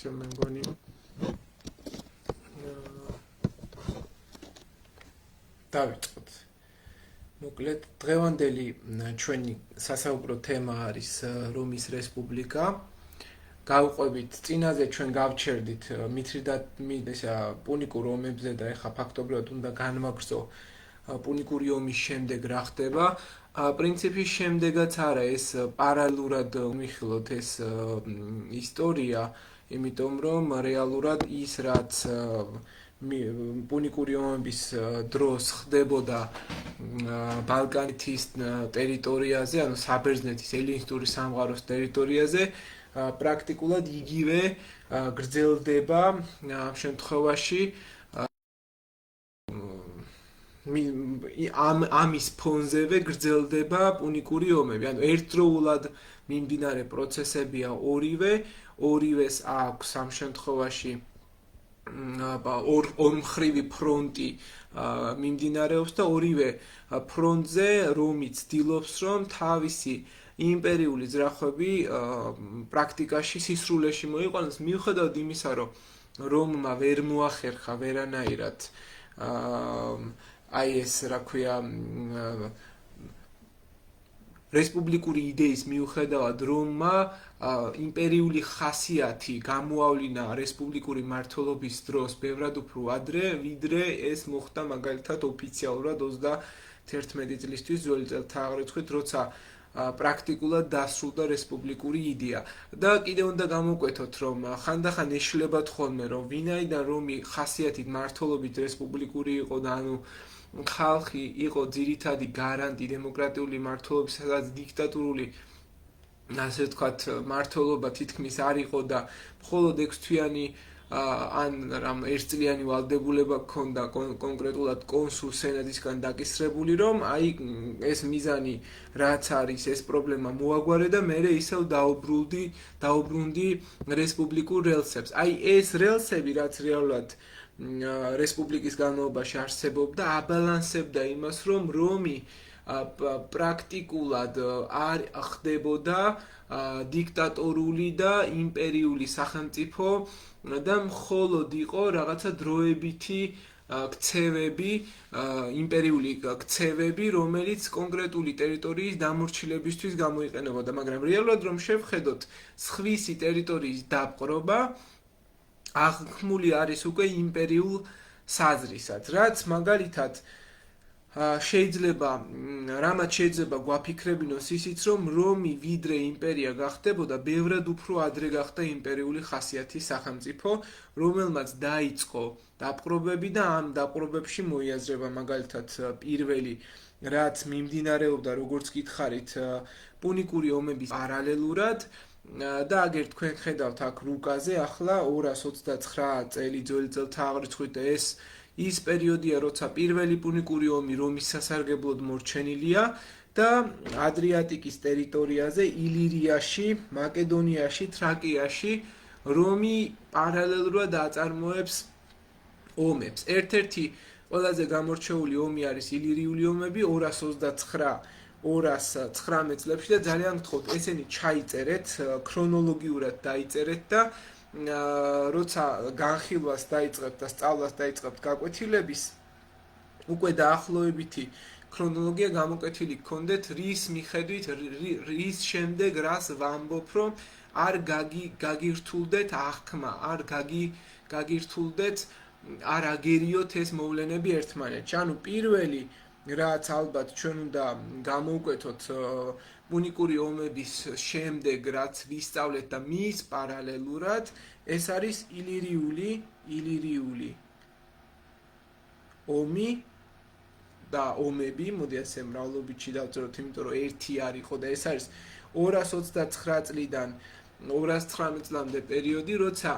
რომ მე მგონი დავიწყოთ. მოკლედ დღევანდელი ჩვენი სასაუბრო თემა არის რომის რესპუბლიკა. გავყვებით წინაზე ჩვენ გავჩერდით მithridat პუნიკურ ომებზე და ეხა ფაქტობრივად უნდა განვაგრძო პუნიკური ომის შემდეგ რა ხდება. პრინციპის შემდეგაც არა ეს პარალელურად მიხილოთ ეს ისტორია, იმიტომ რომ რეალურად ის რაც პუნიკური ომების დროს ხდებოდა ბალკანეთის ტერიტორიაზე, ანუ საბერძნეთის ელინისტური სამყაროს ტერიტორიაზე, პრაქტიკულად იგივე გრძელდება ამ შემთხვევაში ამის ფონზევე გრძელდება პუნიკური ომები. ანუ ერთდროულად მიმდინარე პროცესებია ორივეს აქვს ამ შემთხვევაში ორმხრივი ფრონტი მიმდინარეობს და ორივე ფრონტზე რომი ცდილობს რომ თავისი იმპერიული ძრახები პრაქტიკაში სისრულეში მოიყვანოს, მიუხედავად იმისა, რომ რომმა ვერ მოახერხა ვერანაირად აი ეს რა ქვია რესპუბლიკური იდეის მიუხედავად რომმა იმპერიული ხასიათი გამოავლინა რესპუბლიკური მმართველობის დროს ბევრად უფრო ადრე, ვიდრე ეს მოხდა მაგალითად ოფიციალურად 31 წლისთვის ძველი წელთაღრიცხვით, როცა პრაქტიკულად დასრულდა რესპუბლიკური იდეა. და კიდევ უნდა გამოვკვეთოთ, რომ ხანდახან ეშლებათ ხოლმე, რომ ვინაიდან რომი ხასიათით მმართველობით რესპუბლიკური იყო და ანუ ხალხი იყო ძირითადი გარანტი დემოკრატიული მმართველობის, სადაც დიქტატურული ასე ვთქვათ მმართველობა თითქმის არ იყო და მხოლოდ 6 თვიანი ან რამ ერთწლიანი ვალდებულება ჰქონდა კონკრეტულად კონსულ სენატისგან დაკისრებული, რომ აი ეს მიზანი რაც არის, ეს პრობლემა მოაგვარე და მე ისევ დაუბრუნდი რესპუბლიკურ რელსებს. აი ეს რელსები რაც რეალურად რესპუბლიკის განმავლობაში არსებობდა, აბალანსებდა იმას, რომ რომი პრაქტიკულად არ ხდებოდა დიქტატორული და იმპერიული სახელმწიფო და მხოლოდ იყო რაღაცა დროებითი ქცევები, იმპერიული ქცევები, რომელიც კონკრეტული ტერიტორიის დამორჩილებისთვის გამოიყენებოდა, მაგრამ რეალურად რომ შევხედოთ სხვისი ტერიტორიის დაპყრობა აღქმული არის უკვე იმპერიულ საზრისად, რაც მაგალითად რამაც შეიძლება გვაფიქრებინოს ისიც, რომ რომი ვიდრე იმპერია გახდებოდა, ბევრად უფრო ადრე გახდა იმპერიული ხასიათის სახელმწიფო, რომელმაც დაიწყო დაპყრობები და ამ დაპყრობებში მოიაზრება მაგალითად პირველი, რაც მიმდინარეობდა, როგორც გითხარით, პუნიკური ომების პარალელურად და აგერ თქვენ ხედავთ აქ რუკაზე, ახლა 229 წელი ძველი წელთაღრიცხვით ეს ის პერიოდია, როცა პირველი პუნიკური ომი რომის სასარგებლოდ მორჩენილია და ადრიატიკის ტერიტორიაზე, ილირიაში, მაკედონიაში, თრაკიაში რომი პარალელურად აწარმოებს ომებს. ერთ-ერთი ყველაზე გამორჩეული ომი არის ილირიული ომები 229 წლებში და ძალიან გთხოვთ ესენი ჩაიწერეთ, ქრონოლოგიურად დაიწერეთ და როცა განხილვას დაიწყებთ და სწავლას დაიწყებთ გაკვეთილების, უკვე დაახლოებითი ქრონოლოგია გამოკვეთილი გქონდეთ, რის მიხედვით, რის შემდეგ რას ვამბობ, რომ არ გაგირთულდეთ აღქმა, არ გაგირთულდეთ, არ აგერიოთ ეს მოვლენები ერთმანეთში. ანუ პირველი რაც ალბათ ჩვენ უნდა გამოვკვეთოთ პუნიკური ომების შემდეგ, რაც ვისწავლეთ და მის პარალელურად, ეს არის ილირიული ომი და ომები, მოდი ასე მრავლობითში დავწეროთ, იმიტომ რომ ერთი არ იყო და ეს არის 229 წლიდან 219 წლამდე პერიოდი, როცა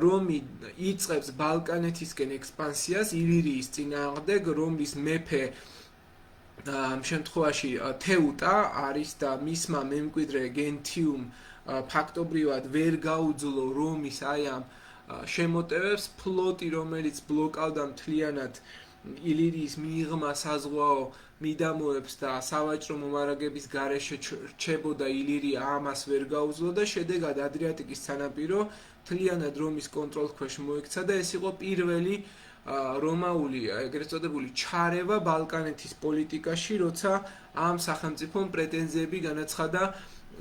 რომი იწყებს ბალკანეთისკენ ექსპანსიას ილირიის წინააღმდეგ, რომის მეფე ამ შემთხვევაში თეუტა არის და მისმა მემკვიდრე გენტიუმ ფაქტობრივად ვერ გაუძლო რომის აი ამ შემოტევებს, ფლოტი, რომელიც ბლოკავდა მთლიანად ილირიის მიღმა საზღვაო მიდამოებს და სავაჭრო მომარაგების გარეშე რჩებოდა ილირია ამას ვერ გაუძლო და შედეგად ადრიატიკის სანაპირო მთლიანად რომის კონტროლ ქვეშ მოექცა და ეს იყო პირველი რომაული, ეგრეთ წოდებული ჩარევა ბალკანეთის პოლიტიკაში, როცა ამ სახელმწიფომ პრეტენზიები განაცხადა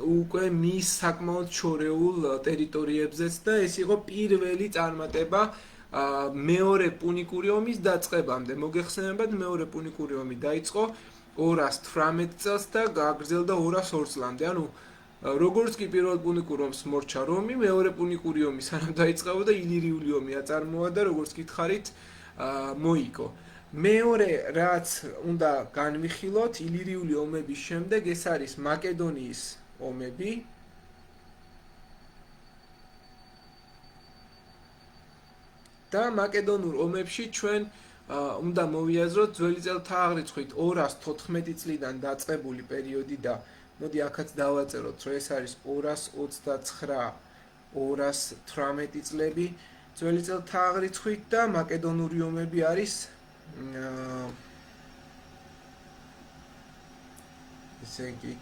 უკვე მის საკმაოდ შორეულ ტერიტორიებზეც და ეს იყო პირველი წარმატება მეორე პუნიკური ომის დაწყებამდე. მოგეხსენებათ, მეორე პუნიკური ომი დაიწყო 218 წელს და გაგრძელდა 202 წლამდე. ანუ როგორც კი პირველ პუნიკურ ომს მორჩა რომი, მეორე პუნიკური ომი სანამ დაიწყებოდა ილირიული ომი აწარმოა და როგორც გითხარით, მოიგო. მეორე რაც უნდა განვიხილოთ ილირიული ომების შემდეგ, ეს არის მაკედონიის ომები. და მაკედონურ ომებში ჩვენ უნდა მოვიაზროთ ძველი წელთა აღრიცხვით 214 წლიდან დაწყებული პერიოდი და მოდი აქაც დავაწეროთ, რომ ეს არის 229-218 წლები ძველი წელთა აღრიცხვით და მაკედონური ომები არის ესე იგი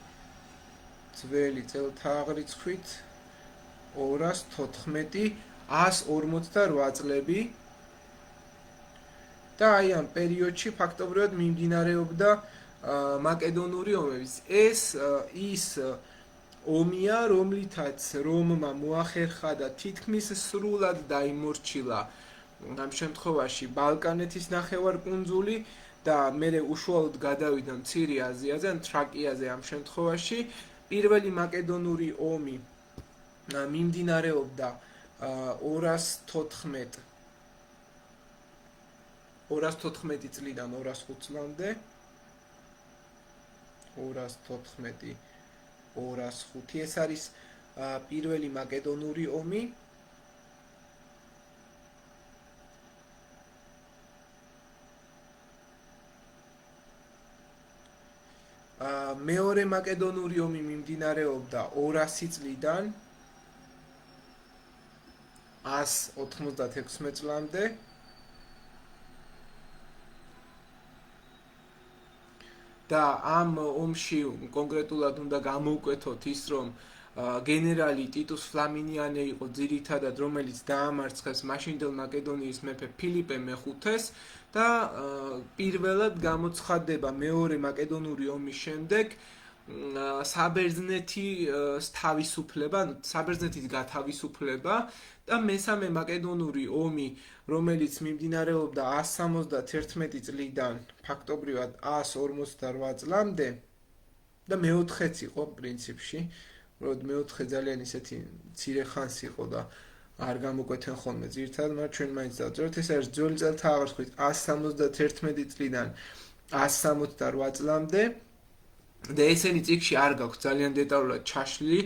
ძველი წელთა აღრიცხვით 214-148 წლები და აი ამ პერიოდში ფაქტობრივად მიმდინარეობდა მაკედონური ომების. ეს ის ომია, რომლითაც რომმა მოახერხა და თითქმის სრულად დაიმორჩილა ამ შემთხვევაში ბალკანეთის ნახევარკუნძული და მერე უშუალოდ გადავიდა მცირე აზიაზე, ან თრაკიაზე ამ შემთხვევაში. პირველი მაკედონური ომი მიმდინარეობდა 214 წლიდან 205 წლამდე. 214-205 ეს არის პირველი მაკედონური ომი. მეორე მაკედონური ომი მიმდინარეობდა 200 წლიდან 196 წლამდე. და ამ ომში კონკრეტულად უნდა გამოვკვეთოთ ის, რომ გენერალი ტიტუს ფლამინიანე იყო ძირითადად, რომელიც დაამარცხეს მაშინდელ მაკედონიის მეფე ფილიპე მეხუთეს და პირველად გამოცხადდება მეორე მაკედონური ომის შემდეგ საბერძნეთის თავისუფლება, საბერძნეთის გათავისუფლება და მესამე მაკედონური ომი, რომელიც მიმდინარეობდა 171 წლიდან ფაქტობრივად 158 წლამდე და მეოთხეც იყო პრინციპში, რომ მეოთხე ძალიან ისეთი მცირე ხანს იყო და არ გამოკვეთენ ხოლმე ძირითადად, მაგრამ ჩვენ მაინც დავწეროთ, ეს არის ძველი წელთა აღრიცხვით 171 წლიდან 168 წლამდე და ესენი წიგნში არ გაქვს ძალიან დეტალურად ჩაშლილი.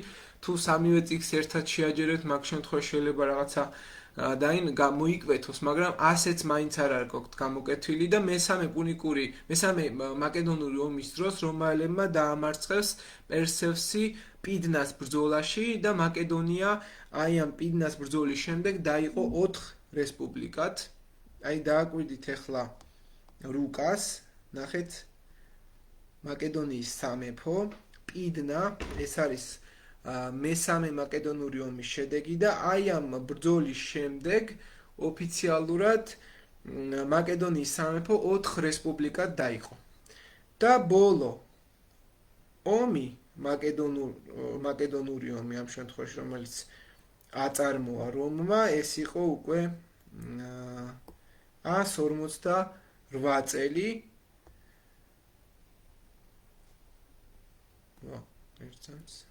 თუ სამივე წიგნს ერთად შეაჯერებთ, მაგ შემთხვევაში შეიძლება რაღაცა გამოიკვეთოს, მაგრამ ასეც მაინც არ გაქვთ გამოკეთილი და მესამე მაკედონური ომის დროს რომაელებმა დაამარცხეს პერსევსი პიდნას ბრძოლაში და მაკედონია აი ამ პიდნას ბრძოლის შემდეგ დაიყო 4 რესპუბლიკად. აი დააკვირდით ახლა რუკას, ნახეთ მაკედონიის სამეფო, პიდნა, ეს არის მესამე მაკედონური ომის შედეგი და აი ამ ბრძოლის შემდეგ ოფიციალურად მაკედონიის სამეფო 4 რესპუბლიკად დაიყო. და ბოლო ომი მაკედონური ომი ამ შემთხვევაში, რომელიც აწარმოა რომმა, ეს იყო უკვე 158 წელი. ერთს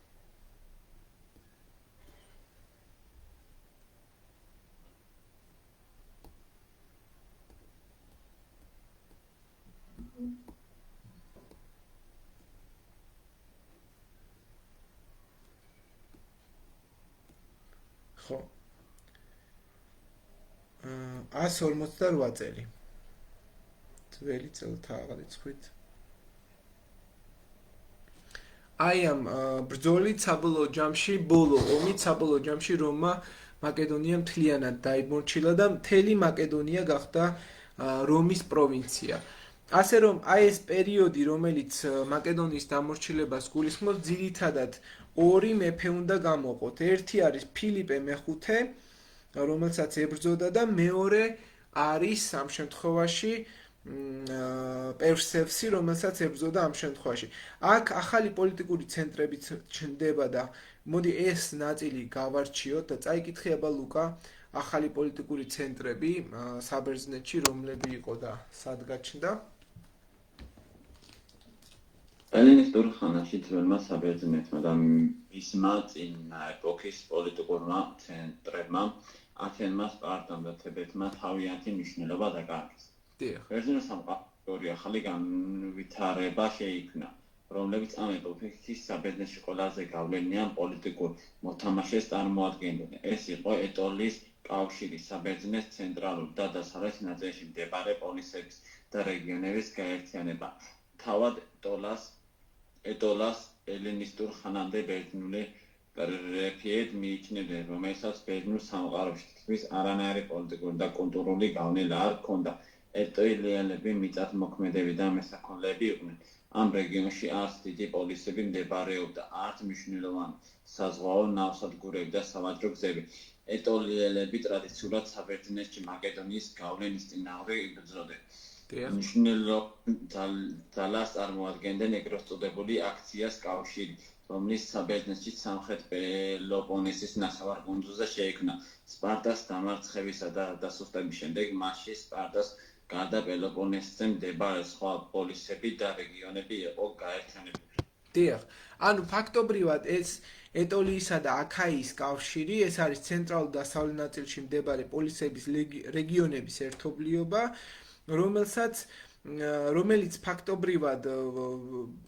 ხო 158 წელი ძველი წელთა აღრიცხვით. აი ამ ბრძოლით საბოლოო ჯამში, ბოლო ომით საბოლოო ჯამში რომმა მაკედონია მთლიანად დაიმორჩილა და მთელი მაკედონია გახდა რომის პროვინცია. ასე რომ აი ეს პერიოდი, რომელიც მაკედონიის დამორჩილებას გულისხმობს, ძირითადად ორი მეფე უნდა გამოყოთ. ერთი არის ფილიპე მეხუთე, რომელსაც ებრძოდა და მეორე არის ამ შემთხვევაში პერსევსი, რომელსაც ებრძოდა ამ შემთხვევაში. აქ ახალი პოლიტიკური ცენტრები ჩნდება და მოდი ეს ნაწილი გავარჩიოთ და წაიკითხე აბა ლუკა ახალი პოლიტიკური ცენტრები საბერძნეთში რომლები იყო და სად გაჩნდა? ელინისტურ ხანაში ძველმა საბერძნეთმა და მისმა წინ ეპოქის პოლიტიკურმა ცენტრებმა ათენმა, სპარტამ და თებეთმა თავიანთი მნიშვნელობა დაკარგეს. ბერძნულ სამყაროში ორი ახალი განვითარება შეიქმნა, რომლებიც ამ ეპოქის საბერძნეთში ყველაზე გავლენიან პოლიტიკურ მოთამაშეს წარმოადგენდნენ. ეს იყო ეტოლის კავშირი, საბერძნეთის ცენტრალურ და დასავლეთ ნაწილში მდებარე პოლისების და რეგიონების გაერთიანება. თავად ეტოლას ელინისტურ ხანამდე ბერძნული პრეფექტ მიიჩნევდნენ, რომელსაც ბერძნულ სამყაროში თითქმის არანაირი პოლიტიკური და კულტურული გავლენა არ ჰქონდა. ეტოლიელები მიწათმოქმედები და მესაქონლეები იყვნენ. ამ რეგიონში არც დიდი პოლისები მდებარეობდა, არც მნიშვნელოვანი საზღვაო ნავსადგურები და სავაჭრო გზები. ეტოლიელები ტრადიციულად საბერძნეთში მაკედონიის გავლენის წინააღმდეგ იბრძოდნენ. მნიშვნელოვან ძალას წარმოადგენდნენ ეგრეთ წოდებული აქციას კავშირი, რომლის საბერძნეთში სამხრეთ პელოპონესის ნახევარკუნძულზე შეიქმნა. სპარტას დამარცხებისა და დასუსტების შემდეგ მასში სპარტას გარდა პელოპონესზე მდებარე სხვა პოლისები და რეგიონები იყო გაერთიანებული. დიახ, ანუ ფაქტობრივად ეს ეტოლიისა და აქაიის კავშირი, ეს არის ცენტრალურ და დასავლეთ ნაწილში მდებარე პოლისების რეგიონების ერთობლიობა, რომელიც ფაქტობრივად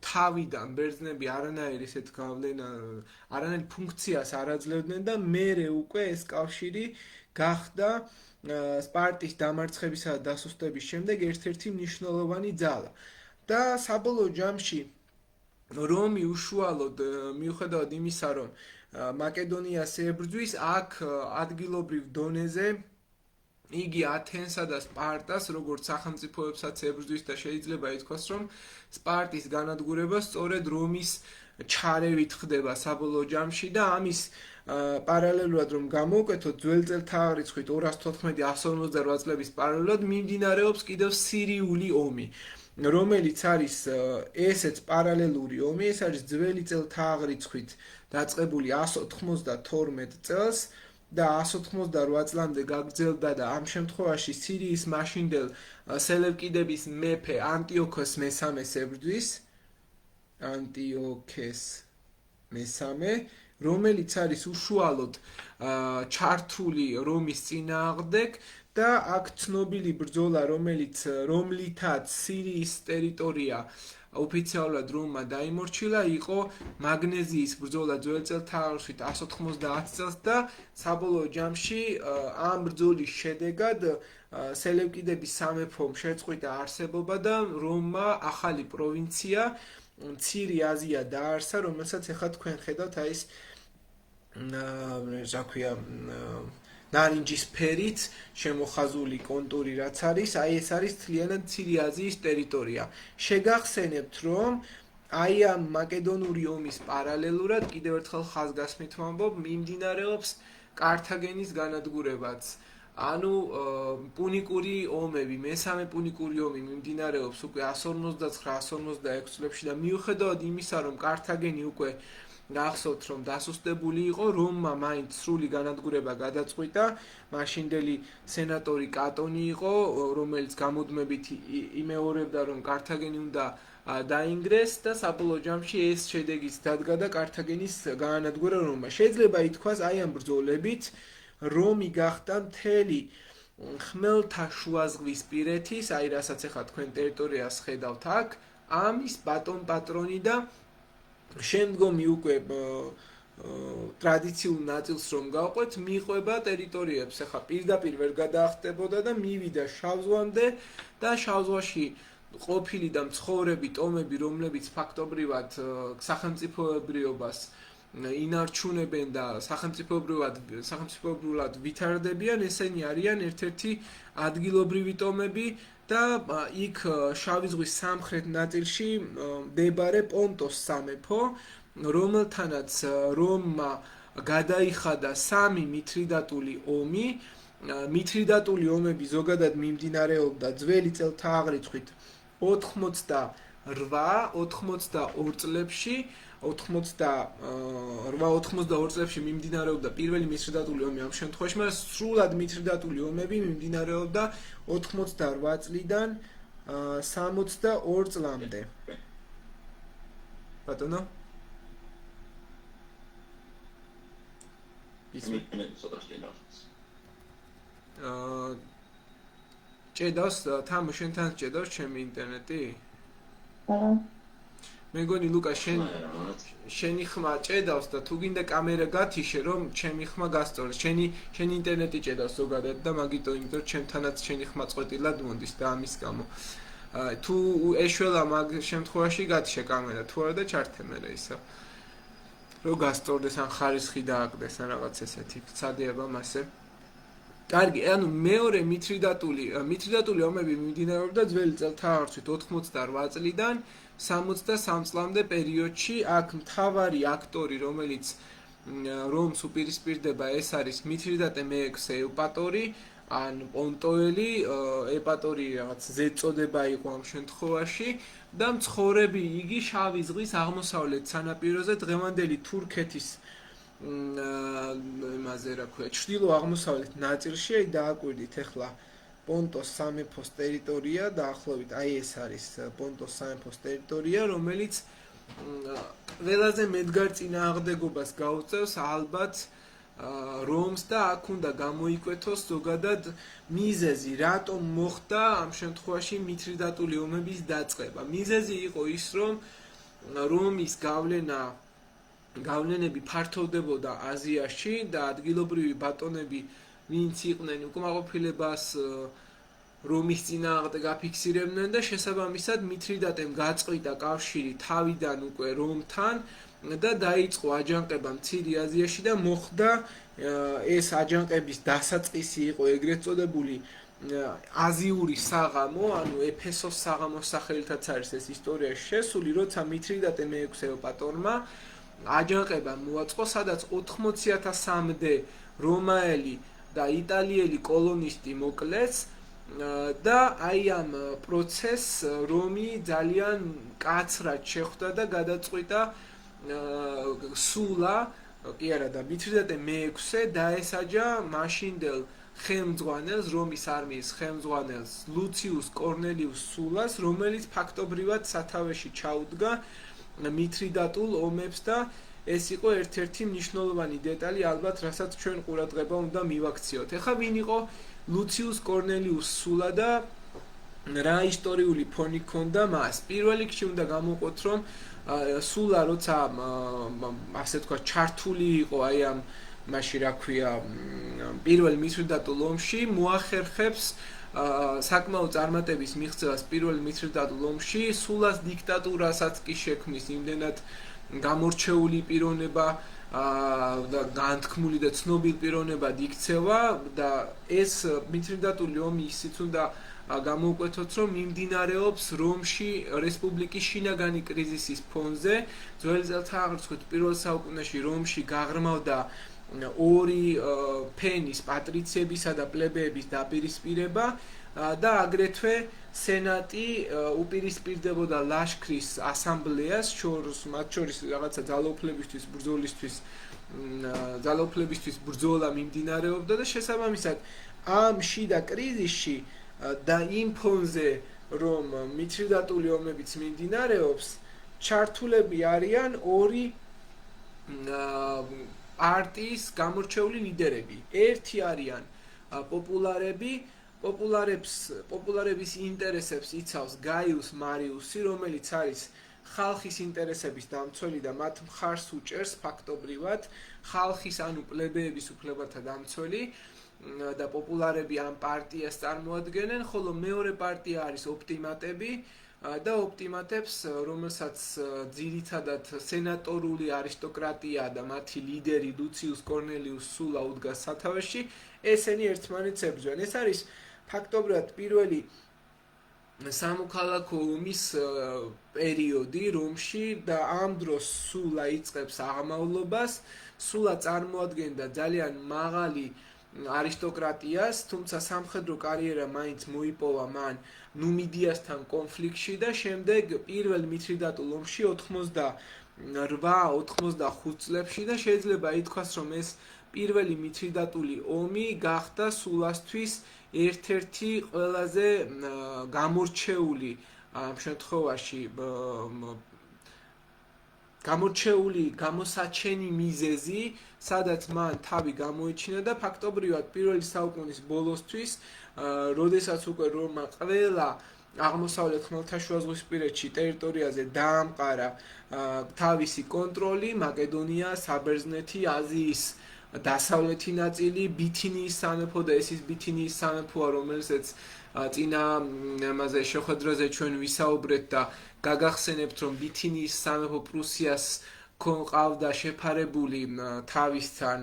თავიდან ბერძნები არანაირ ესეთ გავლენა, არანაირ ფუნქციას არ აძლევდნენ და მერე უკვე ეს კავშირი გახდა სპარტის დამარცხებისა და დასუსტების შემდეგ ერთ-ერთი მნიშვნელოვანი ძალა. და საბოლოო ჯამში რომი უშუალოდ მიუხედავად იმისა, რომ მაკედონიას ებრძვის, აქ ადგილობრივ დონეზე იგი ათენსა და სპარტას როგორც სახელმწიფოებსაც ებრძვის და შეიძლება ითქვას, რომ სპარტის განადგურება სწორედ რომის ჩარევით ხდება საბოლოო ჯამში და ამის პარალელურად რომ გამოვკვეთოთ ძველ წელთა რიცხვით 214-158 წლების პარალელურად მიმდინარეობს კიდევ სირიული ომი, რომელიც არის ესეც პარალელური ომი, ეს არის ძველი წელთა რიცხვით დაწყებული 192 წელს და 188 წლამდე გაგრძელდა და ამ შემთხვევაში სირიის მაშინდელ სელევკიდების მეფე ანტიოქოს მესამეს ებრძვის, რომელიც არის უშუალოდ ჩართული რომის წინააღმდეგ და აქ ცნობილი ბრძოლა, რომლითაც სირიის ტერიტორია ოფიციალურად რომმა დაიმორჩილა, იყო მაგნეზიის ბრძოლა ძველ წელთა რიცხვით 190 წელს და საბოლოო ჯამში ამ ბრძოლის შედეგად სელევკიდების სამეფომ შეწყვიტა არსებობა და რომმა ახალი პროვინცია მცირე აზია დაარსა, რომელსაც ახლა თქვენ ხედავთ აი ეს ნარინჯის ფერით შემოხაზული კონტური რაც არის, აი ეს არის მთლიანად მცირე აზიის ტერიტორია. შეგახსენებთ, რომ აი ამ მაკედონური ომის პარალელურად კიდევ ერთხელ ხაზგასმით ვამბობ, მიმდინარეობს კართაგენის განადგურებაც. ანუ პუნიკური ომები, მესამე პუნიკური ომი მიმდინარეობს უკვე 159-156 წლებში და მიუხედავად იმისა, რომ კართაგენი უკვე გახსოვთ, რომ დასუსტებული იყო, რომმა მაინც სრული განადგურება გადაწყვიტა. მაშინდელი სენატორი კატონი იყო, რომელიც გამუდმებით იმეორებდა, რომ კართაგენი უნდა დაინგრეს და საბოლოო ჯამში ეს შედეგიც დადგა და კართაგენის გაანადგურა რომმა. შეიძლება ითქვას აი ამ ბრძოლებით რომი გახდა მთელი ხმელთაშუაზღვისპირეთის, აი რასაც ახლა თქვენ ტერიტორიას ხედავთ აქ, ამის ბატონ-პატრონი და შემდგომი უკვე ტრადიციულ ნაწილს რომ გავყვეთ, მიყვება ტერიტორიებს, ახლა პირდაპირ ვერ გადაახტებოდა და მივიდა შავ ზღვამდე და შავ ზღვაში ყოფილი და მცხოვრები ტომები, რომლებიც ფაქტობრივად სახელმწიფოებრიობას ინარჩუნებენ და სახელმწიფოებრიულად ვითარდებიან, ესენი არიან ერთ-ერთი ადგილობრივი ტომები და იქ შავი ზღვის სამხრეთ ნაწილში მდებარე პონტოს სამეფო, რომელთანაც რომმა გადაიხადა 3 მითრიდატული ომი. მითრიდატული ომები ზოგადად მიმდინარეობდა ძველი წელთა აღრიცხვით 88-82 წლებში. 88-82 წლებში მიმდინარეობდა პირველი მითრიდატული ომი ამ შემთხვევაში, მაგრამ სრულად მითრიდატული ომები მიმდინარეობდა 88 წლიდან 62 წლამდე. ბატონო? ჭედავს თამო შენთან ჭედავს ჩემი ინტერნეტი? მე მგონი ლუკა შენი ხმა ჭედავს და თუ გინდა კამერა გათიშე რომ ჩემი ხმა გასწორდეს. შენი ინტერნეტი ჭედავს ზოგადად და მაგიტო იმიტომ ჩემთანაც შენი ხმა წყვეტილად მონდის და ამის გამო. თუ ეშველა მაგ შემთხვევაში გათიშე კამერა თუ არა და ჩართე მერე ისა. რო გასწორდეს ან ხარისხი დააგდეს ან რაღაც ესეთი ცადიება მასე. კარგი, ანუ მეორე მითრიდატული ომები მიმდინარეობდა ძველი წელთა აღრიცხვით 88 წლიდან 63 წლამდე პერიოდში. აქ მთავარი აქტორი, რომელიც რომს უპირისპირდება, ეს არის მითრიდატე მე-6 ეპატორი, ან პონტოელი, ეპატორი რაღაც ზეწოდება იყო ამ შემთხვევაში და მცხოვრები იგი შავი ზღვის აღმოსავლეთ სანაპიროზე დღევანდელი თურქეთის იმაზე რა ქვია, ჩრდილო-აღმოსავლეთ ნაწილში. დააკვირდით ახლა პონტოს სამეფოს ტერიტორია, დაახლოებით აი ეს არის პონტოს სამეფოს ტერიტორია, რომელიც ყველაზე მედგარ წინააღმდეგობას გაუწევს ალბათ რომს და აქ უნდა გამოიკვეთოს ზოგადად მიზეზი, რატომ მოხდა ამ შემთხვევაში მითრიდატული ომების დაწყება. მიზეზი იყო ის, რომ რომის გავლენები ფართოვდებოდა აზიაში და ადგილობრივი ბატონები, ვინც იყვნენ უკმაყოფილებას რომის წინააღმდეგ აფიქსირებდნენ და შესაბამისად მითრიდატემ გაწყვიტა კავშირი თავიდან უკვე რომთან და დაიწყო აჯანყება მცირე აზიაში და მოხდა ეს აჯანყების დასაწყისი იყო ეგრეთ წოდებული აზიური საღამო, ანუ ეფესოს საღამოს სახელითაც არის ეს ისტორიაში შესული, როცა მითრიდატე მე-6 ეპატორმა აჯანყება მოაწყო, სადაც 80,000-მდე რომაელი და იტალიელი კოლონისტი მოკლეს და აი ამ პროცესს რომი ძალიან კაცრად შეხვდა და გადაწყვიტა სულა, კი არა და მითრიდატე მე-6 დაესაჯა მაშინდელ ხელმძღვანელს, რომის არმიის ხელმძღვანელს ლუციუს კორნელიუს სულას, რომელიც ფაქტობრივად სათავეში ჩაუდგა მითრიდატულ ომებს და ეს იყო ერთ-ერთი მნიშვნელოვანი დეტალი, ალბათ, რასაც ჩვენ ყურადღება უნდა მივაქციოთ. ეხლა ვინ იყო ლუციუს კორნელიუს სულა და რა ისტორიული ფონი ჰქონდა მას? პირველ რიგში უნდა გამოვყოთ, რომ სულა როცა ასე თქვა ჩართული იყო აი ამ მაშინ რა ქვია პირველ მითრიდატულ ომში, მოახერხებს საკმაო წარმატების მიღწევას პირველ მითრიდატულ ომში, სულას დიქტატურასაც კი შექმნის იმდენად გამორჩეული პიროვნება და განთქმული და ცნობილი პიროვნებად იქცევა და ეს მითრიდატული ომი ისიც უნდა გამოვკვეთოთ, რომ მიმდინარეობს რომში რესპუბლიკის შინაგანი კრიზისის ფონზე. ძველი წელთა აღრიცხვით პირველ საუკუნეში რომში გაღრმავდა ორი ფენის, პატრიციებისა და პლებეების დაპირისპირება და აგრეთვე სენატი უპირისპირდებოდა ლაშქრის ასამბლეას, მათ შორის რაღაცა ძალაუფლებისთვის ბრძოლა მიმდინარეობდა და შესაბამისად ამ შიდა კრიზისში და იმ ფონზე, რომ მითრიდატული ომებიც მიმდინარეობს, ჩართულები არიან ორი პარტიის გამორჩეული ლიდერები. ერთი არიან პოპულარების ინტერესებს იცავს გაიუს მარიუსი, რომელიც არის ხალხის ინტერესების დამცველი და მათ მხარს უჭერს ფაქტობრივად ხალხის ანუ პლებეების უფლებათა დამცველი და პოპულარები ამ პარტიას წარმოადგენენ, ხოლო მეორე პარტია არის ოპტიმატები და ოპტიმატებს, რომელსაც ძირითადად სენატორული არისტოკრატია და მათი ლიდერი ლუციუს კორნელიუს სულა უდგას სათავეში, ესენი ერთმანეთს ებრძვიან. ეს არის ფაქტობრივად პირველი სამოქალაქო ომის პერიოდი რომში და ამ დროს სულა იწყებს აღმავლობას, სულა წარმოადგენდა ძალიან მაღალი არისტოკრატიას, თუმცა სამხედრო კარიერა მაინც მოიპოვა მან ნუმიდიასთან კონფლიქტში და შემდეგ პირველ მითრიდატულ ომში 88-95 წლებში და შეიძლება ითქვას, რომ ეს პირველი მითრიდატული ომი გახდა სულასთვის ერთ-ერთი ყველაზე გამორჩეული ამ შემთხვევაში გამორჩეული გამოსაჩენი მიზეზი, სადაც მან თავი გამოიჩინა და ფაქტობრივად პირველი საუკუნის ბოლოსთვის, როდესაც უკვე რომმა ყველა აღმოსავლეთ ხმელთაშუაზღვისპირეთში ტერიტორიაზე დაამყარა თავისი კონტროლი, მაკედონია, საბერძნეთი, აზიის დასავლეთი ნაწილი, ბითინიის სამეფო და ეს ის ბითინიის სამეფოა, რომელსაც წინა ამაზე შეხვედრაზე ჩვენ ვისაუბრეთ და გაგახსენებთ, რომ ბითინიის სამეფო პრუსიას ყავდა შეფარებული თავისთან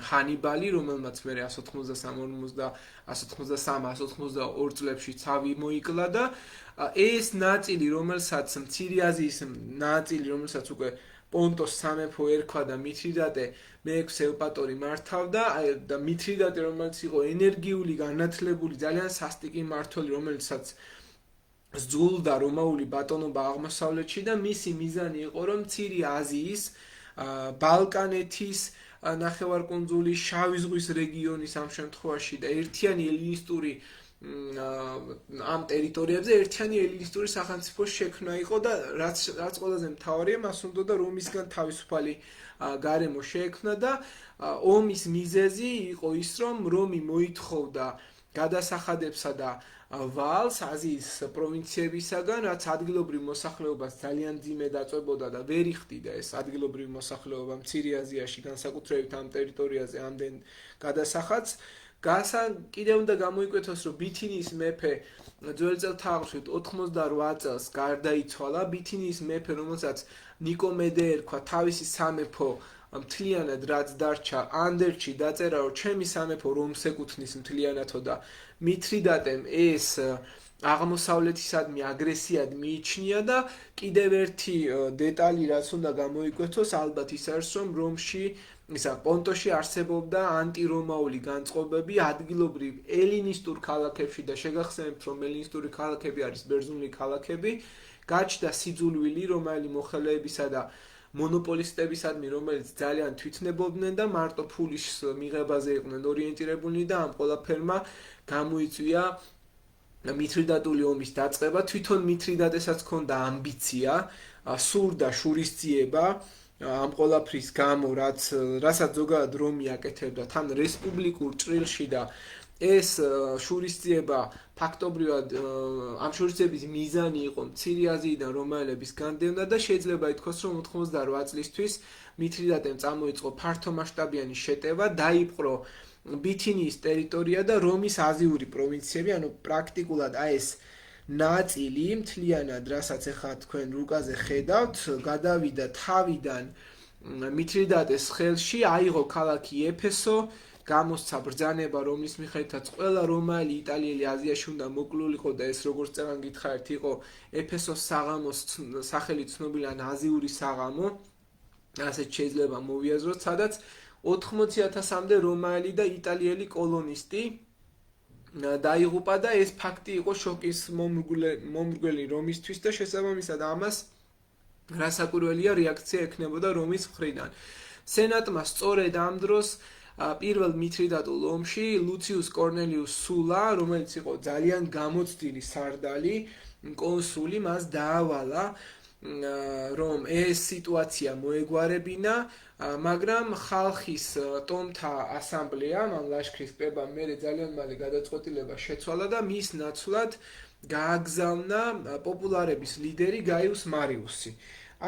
ჰანიბალი, რომელმაც მე 183-182 წლებში თავი მოიკლა და ეს ნაწილი, რომელსაც მცირე აზიის ნაწილი, რომელსაც უკვე პონტოს სამეფო ერქვა და მითრიდატე მე-6 ევპატორი მართავდა და მითრიდატე, რომელიც იყო ენერგიული, განათლებული, ძალიან სასტიკი მმართველი, რომელსაც ზძულდა რომაული ბატონობა აღმოსავლეთში და მისი მიზანი იყო, რომ მცირე აზიის, ბალკანეთის ნახევარკუნძულის, შავი ზღვის რეგიონის ამ შემთხვევაში და ერთიანი ელინისტური ამ ტერიტორიებზე ერთიანი ელინისტური სახელმწიფო შექმნა იყო და რაც ყველაზე მთავარია, მას უნდა რომისგან თავისუფალი გარემო შეექმნა და ომის მიზეზი იყო ის, რომ რომი მოითხოვდა გადასახადებსა და ვალს აზიის პროვინციებისაგან, რაც ადგილობრივ მოსახლეობას ძალიან ძიმე დაწვებოდა და ვერ იხდიდა ეს ადგილობრივი მოსახლეობა მცირე აზიაში, განსაკუთრებით ამ ტერიტორიაზე ამდენ გადასახადს. კიდევ უნდა გამოიკვეთოს, რომ ბითინიის მეფე ძველი წელთა აღრიცხვით 88 წელს გარდაიცვალა. ბითინიის მეფე, რომელსაც ნიკომედე ერქვა, თავისი სამეფო მთლიანად რაც დარჩა ანდერჩი დაწერა, რომ ჩემი სამეფო რომს ეკუთვნის მთლიანათო და მითრიდატემ ეს აღმოსავლეთისადმი აგრესიად მიიჩნია და კიდევ ერთი დეტალი, რაც უნდა გამოიკვეთოს, ალბათ ის არის, რომ რომში პონტოში არსებობდა ანტირომაული განწყობები ადგილობრივ ელინისტურ ქალაქებში და შეგახსენებთ, რომ ელინისტური ქალაქები არის ბერძნული ქალაქები, გაჩნდა სიძულვილი რომაელი მოხელეებისა და მონოპოლისტებისადმი, რომელიც ძალიან თვითნებობდნენ და მარტო ფულის მიღებაზე იყვნენ ორიენტირებულნი და ამ ყველაფერმა გამოიწვია მითრიდატული ომის დაწყება. თვითონ მითრიდატესაც ჰქონდა ამბიცია, სურდა შურისძიება ამ ყველაფრის გამო, რასაც ზოგადად რომი აკეთებდა თან რესპუბლიკურ ჭრილში და ეს შურისძიება ფაქტობრივად ამ შურისძიების მიზანი იყო მცირე აზიიდან რომაელების განდევნა და შეიძლება ითქვას, რომ 88 წლისთვის მითრიდატემ წამოიწყო ფართომასშტაბიანი შეტევა, დაიპყრო ბითინიის ტერიტორია და რომის აზიური პროვინციები, ანუ პრაქტიკულად ეს ნაწილი მთლიანად, რასაც ახლა თქვენ რუკაზე ხედავთ, გადავიდა თავიდან მითრიდატეს ხელში, აიღო ქალაქი ეფესო, გამოსცა ბრძანება, რომლის მიხედვითაც ყველა რომაელი იტალიელი აზიაში უნდა მოკლულიყო და ეს როგორც წეგან გითხარით, იყო ეფესოს საღამოს სახელი ცნობილი ან აზიური საღამო, ასეთ შეიძლება მოვიაზროთ, სადაც 80,000-მდე რომაელი და იტალიელი კოლონისტი დაიღუპა და ეს ფაქტი იყო შოკის მომრგველი რომისთვის და შესაბამისად ამას რასაკვირველია რეაქცია ექნებოდა რომის მხრიდან. სენატმა სწორედ ამ დროს პირველ მითრიდატულ ომში ლუციუს კორნელიუს სულა, რომელიც იყო ძალიან გამოცდილი სარდალი, კონსული, მას დაავალა, რომ ეს სიტუაცია მოეგვარებინა, მაგრამ ხალხის ტომთა ასამბლეამ ამ ლაშქრის კრებამ მერე ძალიან მალე გადაწყვეტილება შეცვალა და მის ნაცვლად გააგზავნა პოპულარების ლიდერი გაიუს მარიუსი.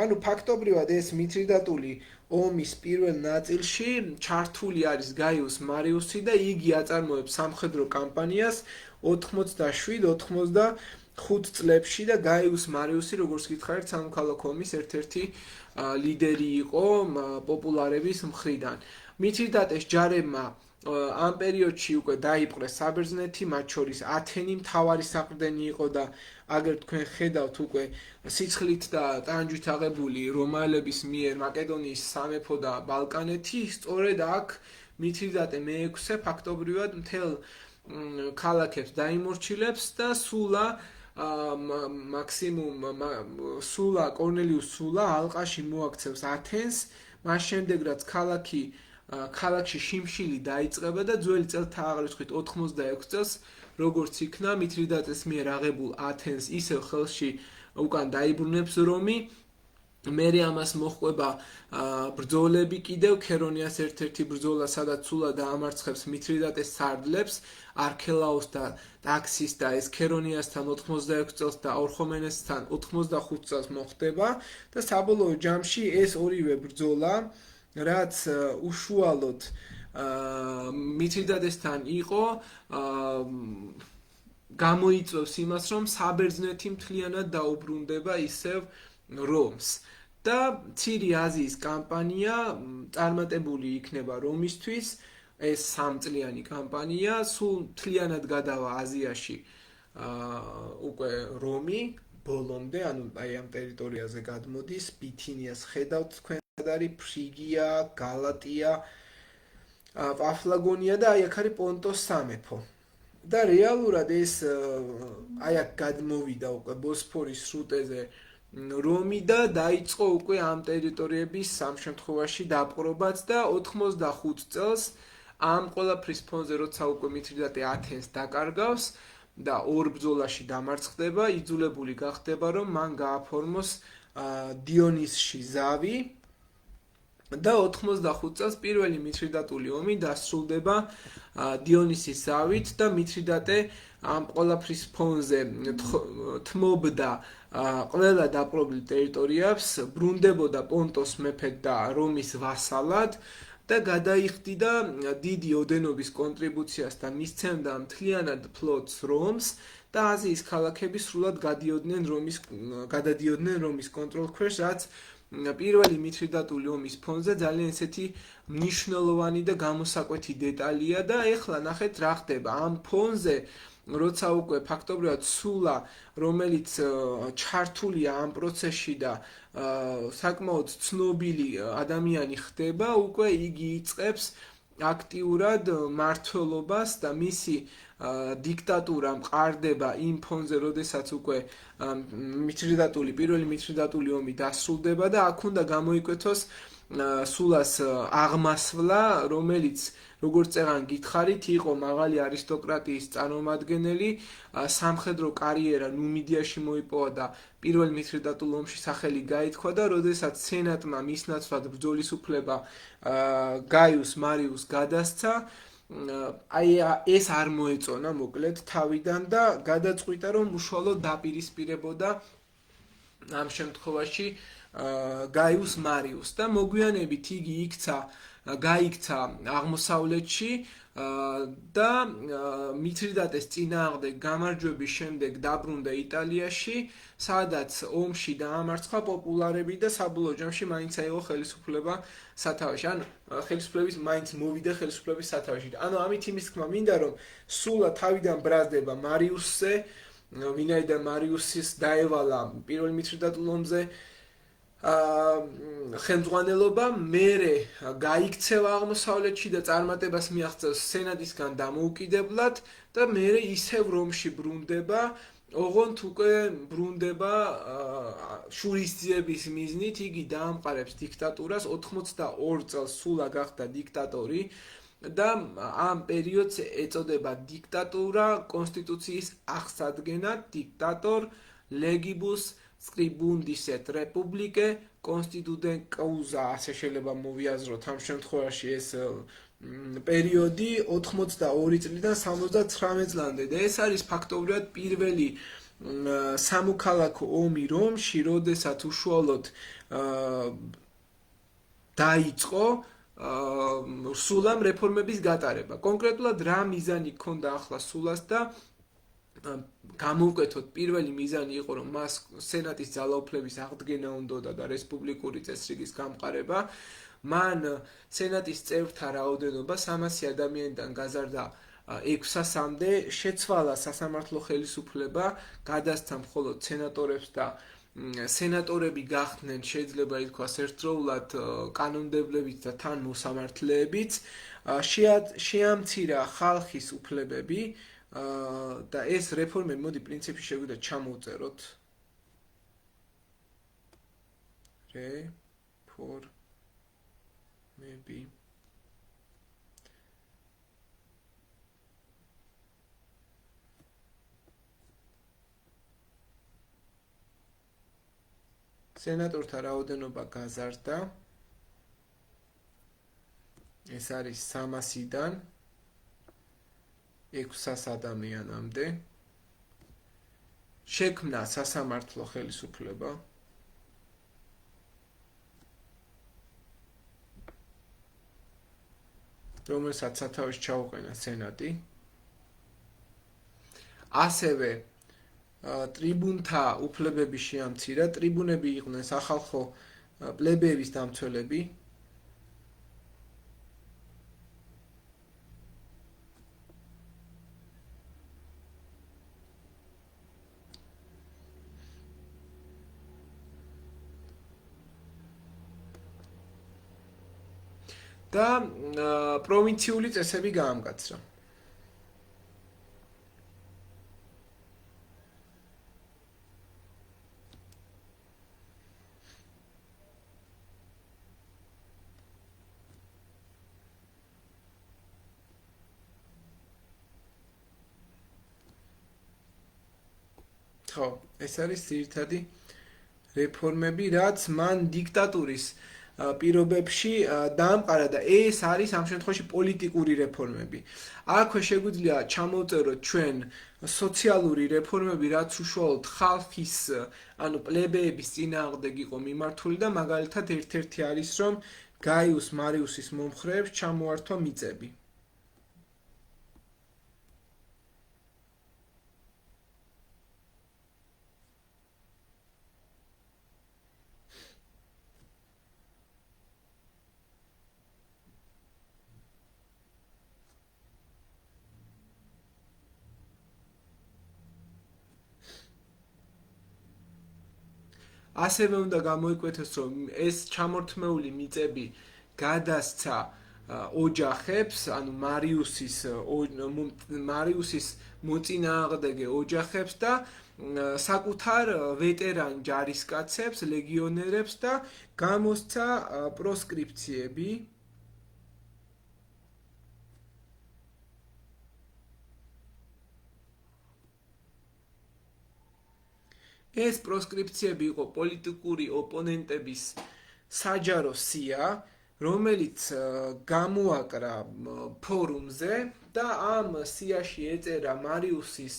ანუ ფაქტობრივად ეს მითრიდატული ომის პირველ ნაწილში ჩართული არის გაიუს მარიუსი და იგი აწარმოებს სამხედრო კამპანიას 87-85 წლებში და გაიუს მარიუსი, როგორც გითხარით, სამოქალაქო ომის ერთ-ერთი ლიდერი იყო პოპულარების მხრიდან. მითრიდატეს ჯარებმა ამ პერიოდში უკვე დაიპყრეს საბერძნეთი, მათ შორის ათენი მთავარი საყრდენი იყო და აგერ თქვენ ხედავთ უკვე სიცხლით და ტანჯვით აღებული რომაელების მიერ მაკედონიის სამეფო და ბალკანეთი, სწორედ აქ მითრიდატე მე-6 ფაქტობრივად მთელ ქალაქებს დაიმორჩილებს და სულა კორნელიუს სულა ალყაში მოაქცევს ათენს, მას შემდეგ რაც ქალაქში შიმშილი დაიწყება და ძველი წელთა აღრიცხვით 86 წელს როგორც იქნა მითრიდატეს მიერ აღებულ ათენს ისევ ხელში უკან დაიბრუნებს რომი. მერე ამას მოჰყვება ბრძოლები კიდევ ქერონიას ერთ-ერთი ბრძოლა, სადაც სულა დაამარცხებს მითრიდატეს სარდლებს, არქელაოს და ტაქსის და ეს ქერონიასთან 86 წელს და ორხომენესთან 85 წელს მოხდება და საბოლოო ჯამში ეს ორივე ბრძოლა, რაც უშუალოდ მითრიდატესთან იყო, გამოიწვევს იმას, რომ საბერძნეთი მთლიანად დაუბრუნდება ისევ რომს. და მცირე აზიის კამპანია წარმატებული იქნება რომისთვის, ეს 3 წლიანი კამპანია, სულ მთლიანად გადავა აზიაში უკვე რომი ბოლომდე, ანუ აი ამ ტერიტორიაზე გადმოდის, ბითინიას ხედავთ თქვენ, არის ფრიგია, გალატია, პაფლაგონია და აი აქ არის პონტოს სამეფო. და რეალურად ეს აი აქ გადმოვიდა უკვე ბოსფორის სრუტეზე რომი და დაიწყო უკვე ამ ტერიტორიების სამ შემთხვევაში დაპყრობაც და 85 წელს ამ ყველაფრის ფონზე, როცა უკვე მითრიდატე ათენს დაკარგავს და ორ ბრძოლაში დამარცხდება, იძულებული გახდება, რომ მან გააფორმოს დიონისში ზავი და 85 წელს პირველი მითრიდატული ომი დასრულდება დიონისის ზავით და მითრიდატე ამ ყველაფრის ფონზე თმობდა ყველა დაპყრობილ ტერიტორიებს, ბრუნდებოდა პონტოს მეფედ და რომის ვასალად და გადაიხდიდა დიდი ოდენობის კონტრიბუციას და მისცემდა მთლიანად ფლოტს რომს და აზიის ქალაქები სრულად გადადიოდნენ რომის კონტროლ ქვეშ, რაც პირველი მითრიდატული ომის ფონზე ძალიან ესეთი მნიშვნელოვანი და გამოსაკვეთი დეტალია და ეხლა ნახეთ რა ხდება ამ ფონზე, როცა უკვე ფაქტობრივად სულა, რომელიც ჩართულია ამ პროცესში და საკმაოდ ცნობილი ადამიანი ხდება, უკვე იგი იწყებს აქტიურად მმართველობას და მისი დიქტატურა მყარდება იმ ფონზე, როდესაც უკვე პირველი მითრიდატული ომი დასრულდება და აქ უნდა გამოიკვეთოს სულას აღმასვლა, რომელიც როგორც წეღან გითხარით, იყო მაღალი არისტოკრატიის წარმომადგენელი, სამხედრო კარიერა ნუმიდიაში მოიპოვა და პირველ მითრიდატულ ომში სახელი გაითქვა და როდესაც სენატმა მის ნაცვლად ბრძოლის უფლება გაიუს მარიუს გადასცა, აი ეს არ მოეწონა მოკლედ თავიდან და გადაწყვიტა, რომ უშუალოდ დაპირისპირებოდა ამ შემთხვევაში გაიუს მარიუს და მოგვიანებით იგი გაიქცა აღმოსავლეთში და მითრიდატეს წინააღმდეგ გამარჯვების შემდეგ დაბრუნდა იტალიაში, სადაც ომში დაამარცხა პოპულარები და საბოლოო ჯამში მაინც აიღო ხელისუფლება სათავეში. ან ხელისუფლების მაინც მოვიდა ხელისუფლების სათავეში. ანუ ამით იმის თქმა მინდა, რომ სულა თავიდან ბრაზდება მარიუსზე, ვინაიდან მარიუსის დაევალა პირველ მითრიდატულ ომზე ხელმძღვანელობა, მერე გაიქცევა აღმოსავლეთში და წარმატებას მიაღწევს სენატისგან დამოუკიდებლად და მერე ისევ რომში ბრუნდება, ოღონდ უკვე ბრუნდება შურისძიების მიზნით, იგი დაამყარებს დიქტატურას, 82 წელს სულა გახდა დიქტატორი და ამ პერიოდს ეწოდება დიქტატურა კონსტიტუციის აღსადგენად, დიქტატორ ლეგიბუს სკრიბუნდის et republicae constitutem causa, ასე შეიძლება მოვიაზროთ ამ შემთხვევაში ეს პერიოდი 82 წლიდან 79 წლამდე და ეს არის ფაქტობრივად პირველი სამოქალაქო ომი რომში, როდესაც უშუალოდ დაიწყო სულამ რეფორმების გატარება. კონკრეტულად რა მიზანი ჰქონდა ახლა სულას და გამოვკვეთოთ, პირველი მიზანი იყო, რომ მას სენატის ძალაუფლების აღდგენა უნდოდა და რესპუბლიკური წესრიგის გამყარება. მან სენატის წევრთა რაოდენობა 300 ადამიანიდან გაზარდა 600-მდე, შეცვალა სასამართლო ხელისუფლება, გადასცა მხოლოდ სენატორებს და სენატორები გახდნენ შეიძლება ითქვას ერთდროულად კანონმდებლებით და თან მოსამართლეებიც, შეამცირა ხალხის უფლებები და ეს რეფორმები მოდი პრინციპში შეგვიძლია ჩამოვწეროთ. რეფორმები სენატორთა რაოდენობა გაზარდა. ეს არის 300-დან 600 ადამიანამდე. შექმნა სასამართლო ხელისუფლება. რომელსაც სათავეში ჩაუყენა სენატი. ასევე ტრიბუნთა უფლებები შეამცირა, ტრიბუნები იყვნენ სახალხო პლებეების დამცველები. და პროვინციული წესები გაამკაცრა. ხო, ეს არის ძირითადი რეფორმები, რაც მან დიქტატურის პირობებში დაამყარა და ეს არის ამ შემთხვევაში პოლიტიკური რეფორმები. აქვე შეგვიძლია ჩამოვწეროთ ჩვენ სოციალური რეფორმები, რაც უშუალოდ ხალხის, ანუ პლებეების წინააღმდეგ იყო მიმართული და მაგალითად ერთ-ერთი არის, რომ გაიუს მარიუსის მომხრეებს ჩამოართვა მიწები. ასევე უნდა გამოიკვეთოს, რომ ეს ჩამორთმეული მიწები გადასცა ოჯახებს, ანუ მარიუსის მოწინააღმდეგე ოჯახებს და საკუთარ ვეტერან ჯარისკაცებს, ლეგიონერებს და გამოსცა პროსკრიფციები. ეს პროსკრიფციები იყო პოლიტიკური ოპონენტების საჯარო სია, რომელიც გამოაკრა ფორუმზე და ამ სიაში ეწერა მარიუსის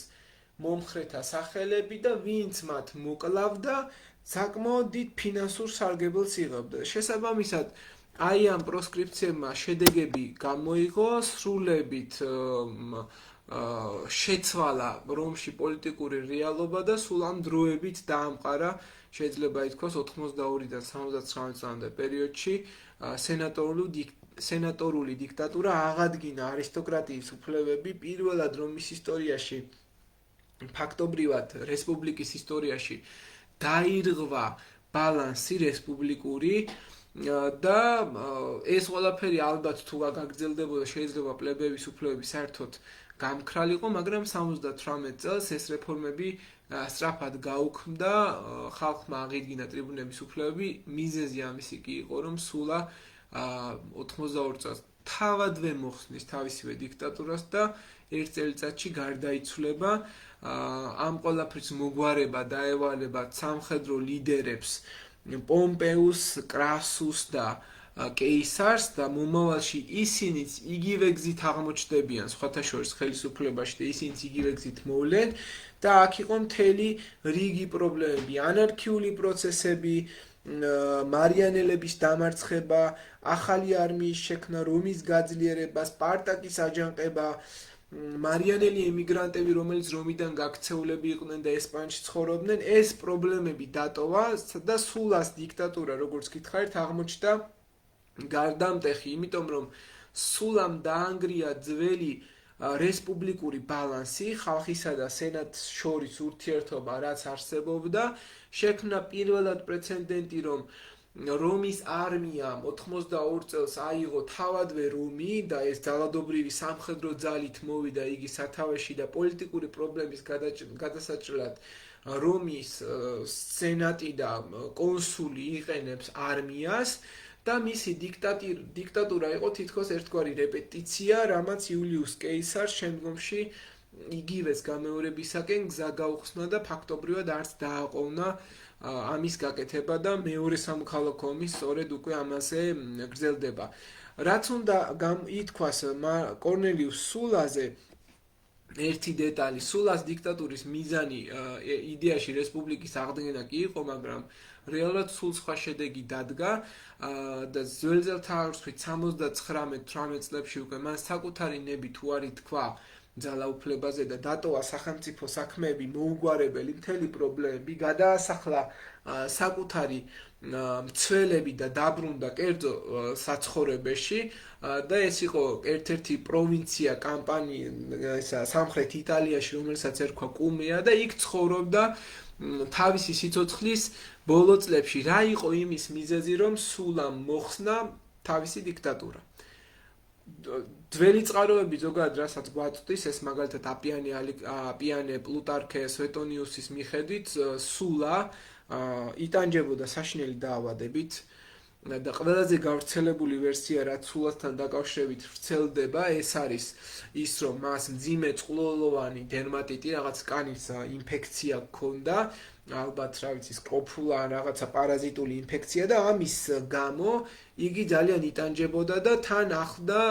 მომხრეთა სახელები და ვინც მათ მოკლავდა, საკმაოდ დიდ ფინანსურ სარგებელს იღებდა. შესაბამისად, აი ამ პროსკრიფციებმა შედეგები გამოიღო, სრულებით შეცვალა რომში პოლიტიკური რეალობა და სულ ამ დროებით დაამყარა, შეიძლება ითქვას 82-დან 79 წლამდე პერიოდში სენატორული დიქტატურა, აღადგინა არისტოკრატიის უფლებები, პირველად რომ მის ისტორიაში, ფაქტობრივად რესპუბლიკის ისტორიაში დაირღვა ბალანსი რესპუბლიკური და ეს ყველაფერი ალბათ თუ გაგრძელდებოდა, შეიძლება პლებეების უფლებები საერთოდ გამქრალიყო, მაგრამ 78 წელს ეს რეფორმები სწრაფად გაუქმდა, ხალხმა აღიდგინა ტრიბუნების უფლებები, მიზეზი ამისი კი იყო, რომ სულა 82 წელს თავადვე მოხსნის თავისივე დიქტატურას და ერთ წელიწადში გარდაიცვლება. ამ ყველაფრის მოგვარება დაევალება სამხედრო ლიდერებს პომპეუს, კრასუს და კეისარს და მომავალში ისინიც იგივე გზით აღმოჩნდებიან სხვათა შორის ხელისუფლებაში და ისინიც იგივე გზით მოვლენ და აქ იყო მთელი რიგი პრობლემები, ანარქიული პროცესები, მარიანელების დამარცხება, ახალი არმიის შექმნა, რომის გაძლიერება, სპარტაკის აჯანყება, მარიანელი ემიგრანტები, რომელიც რომიდან გაქცეულები იყვნენ და ესპანეთში ცხოვრობდნენ, ეს პრობლემები დატოვა და სულას დიქტატურა, როგორც გითხარით, აღმოჩნდა გარდამტეხი, იმიტომ რომ სულ ამ დაანგრია ძველი რესპუბლიკური ბალანსი, ხალხისა და სენატს შორის ურთიერთობა, რაც არსებობდა, შექმნა პირველად პრეცედენტი, რომ რომის არმიამ 82 წელს აიღო თავადვე რომი და ეს ძალადობრივი სამხედრო ძალით მოვიდა იგი სათავეში და პოლიტიკური პრობლემის გადასაჭრელად რომის სენატი და კონსული იყენებს არმიას და მისი დიქტატურა იყო თითქოს ერთგვარი რეპეტიცია, რამაც იულიუს კეისარს შემდგომში იგივეს გამეორებისაკენ გზა გაუხსნა და ფაქტობრივად არც დააყოვნა ამის გაკეთება და მეორე სამოქალაქო ომი სწორედ უკვე ამაზე გრძელდება. რაც უნდა ითქვას კორნელიუს სულაზე, ერთი დეტალი, სულას დიქტატურის მიზანი იდეაში რესპუბლიკის აღდგენა კი იყო, მაგრამ რეალურად სულ სხვა შედეგი დადგა და ძველ წელთაღრიცხვით 79-18 წლებში უკვე მან საკუთარი ნებით უარი თქვა ძალაუფლებაზე და დატოვა სახელმწიფო საქმეები მოუგვარებელი მთელი პრობლემები, გადაასახლა საკუთარი მცველები და დაბრუნდა კერძო საცხოვრებეში და ეს იყო ერთ-ერთი პროვინცია კამპანია სამხრეთ იტალიაში, რომელსაც ერქვა კუმეა და იქ ცხოვრობდა თავისი სიცოცხლის ბოლო წლებში. რა იყო იმის მიზეზი, რომ სულამ მოხსნა თავისი დიქტატურა? ძველი წყაროები ზოგადად რასაც გვაწვდის, ეს მაგალითად აპიანე პლუტარქე სვეტონიუსის მიხედვით სულა იტანჯებოდა საშინელი დაავადებით და ყველაზე გავრცელებული ვერსია რაც სულასთან დაკავშირებით ვრცელდება, ეს არის ის, რომ მას მძიმე წყლულოვანი დერმატიტი, რაღაც კანის ინფექცია ჰქონდა, ალბათ რა ვიცი, სკროფულა ან რაღაცა პარაზიტული ინფექცია და ამის გამო იგი ძალიან იტანჯებოდა და თან ახლდა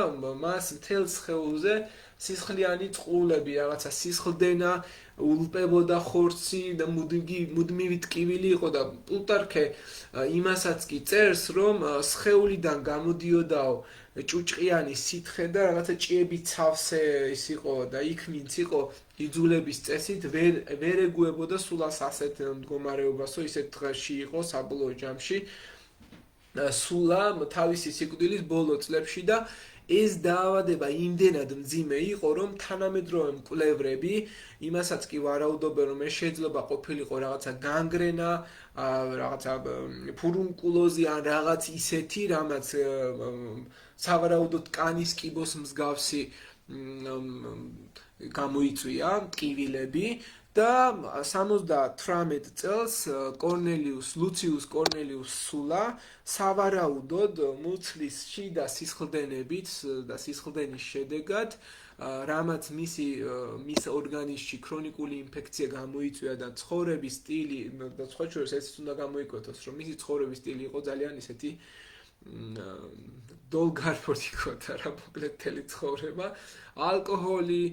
მას მთელ სხეულზე სისხლიანი წყლულები, რაღაცა სისხლდენა, ულპებოდა ხორცი და მუდმივი ტკივილი იყო და პლუტარქე იმასაც კი წერს, რომ სხეულიდან გამოდიოდაო ჭუჭყიანი სითხე და რაღაცა ჭიების ცავსე ის იყო და იქ ვინც იყო იძულების წესით ვერ ეგუებოდა სულას ასეთ მდგომარეობასო, ისეთ დღეში იყო საბოლოო ჯამში სულა თავისი სიკვდილის ბოლო წლებში და ეს დაავადება იმდენად მძიმე იყო, რომ თანამედროვე მკვლევრები იმასაც კი ვარაუდობენ, რომ ეს შეიძლება ყოფილიყო რაღაცა განგრენა, რაღაცა ფურუნკულოზი ან რაღაც ისეთი, რამაც სავარაუდოდ კანის კიბოს მსგავსი გამოიწვია ტკივილები და 78 წელს ლუციუს კორნელიუს სულა სავარაუდოდ მუცლის შიდა სისხლდენებით და სისხლდენის შედეგად, რამაც მის ორგანიზმში ქრონიკული ინფექცია გამოიწვია და ცხოვრების სტილი და სხვა შორის ესეც უნდა გამოიკვეთოს, რომ მისი ცხოვრების სტილი იყო ძალიან ისეთი დოლგარფორდიკოთა რა მოკლედ მთელი ცხოვრება, ალკოჰოლი,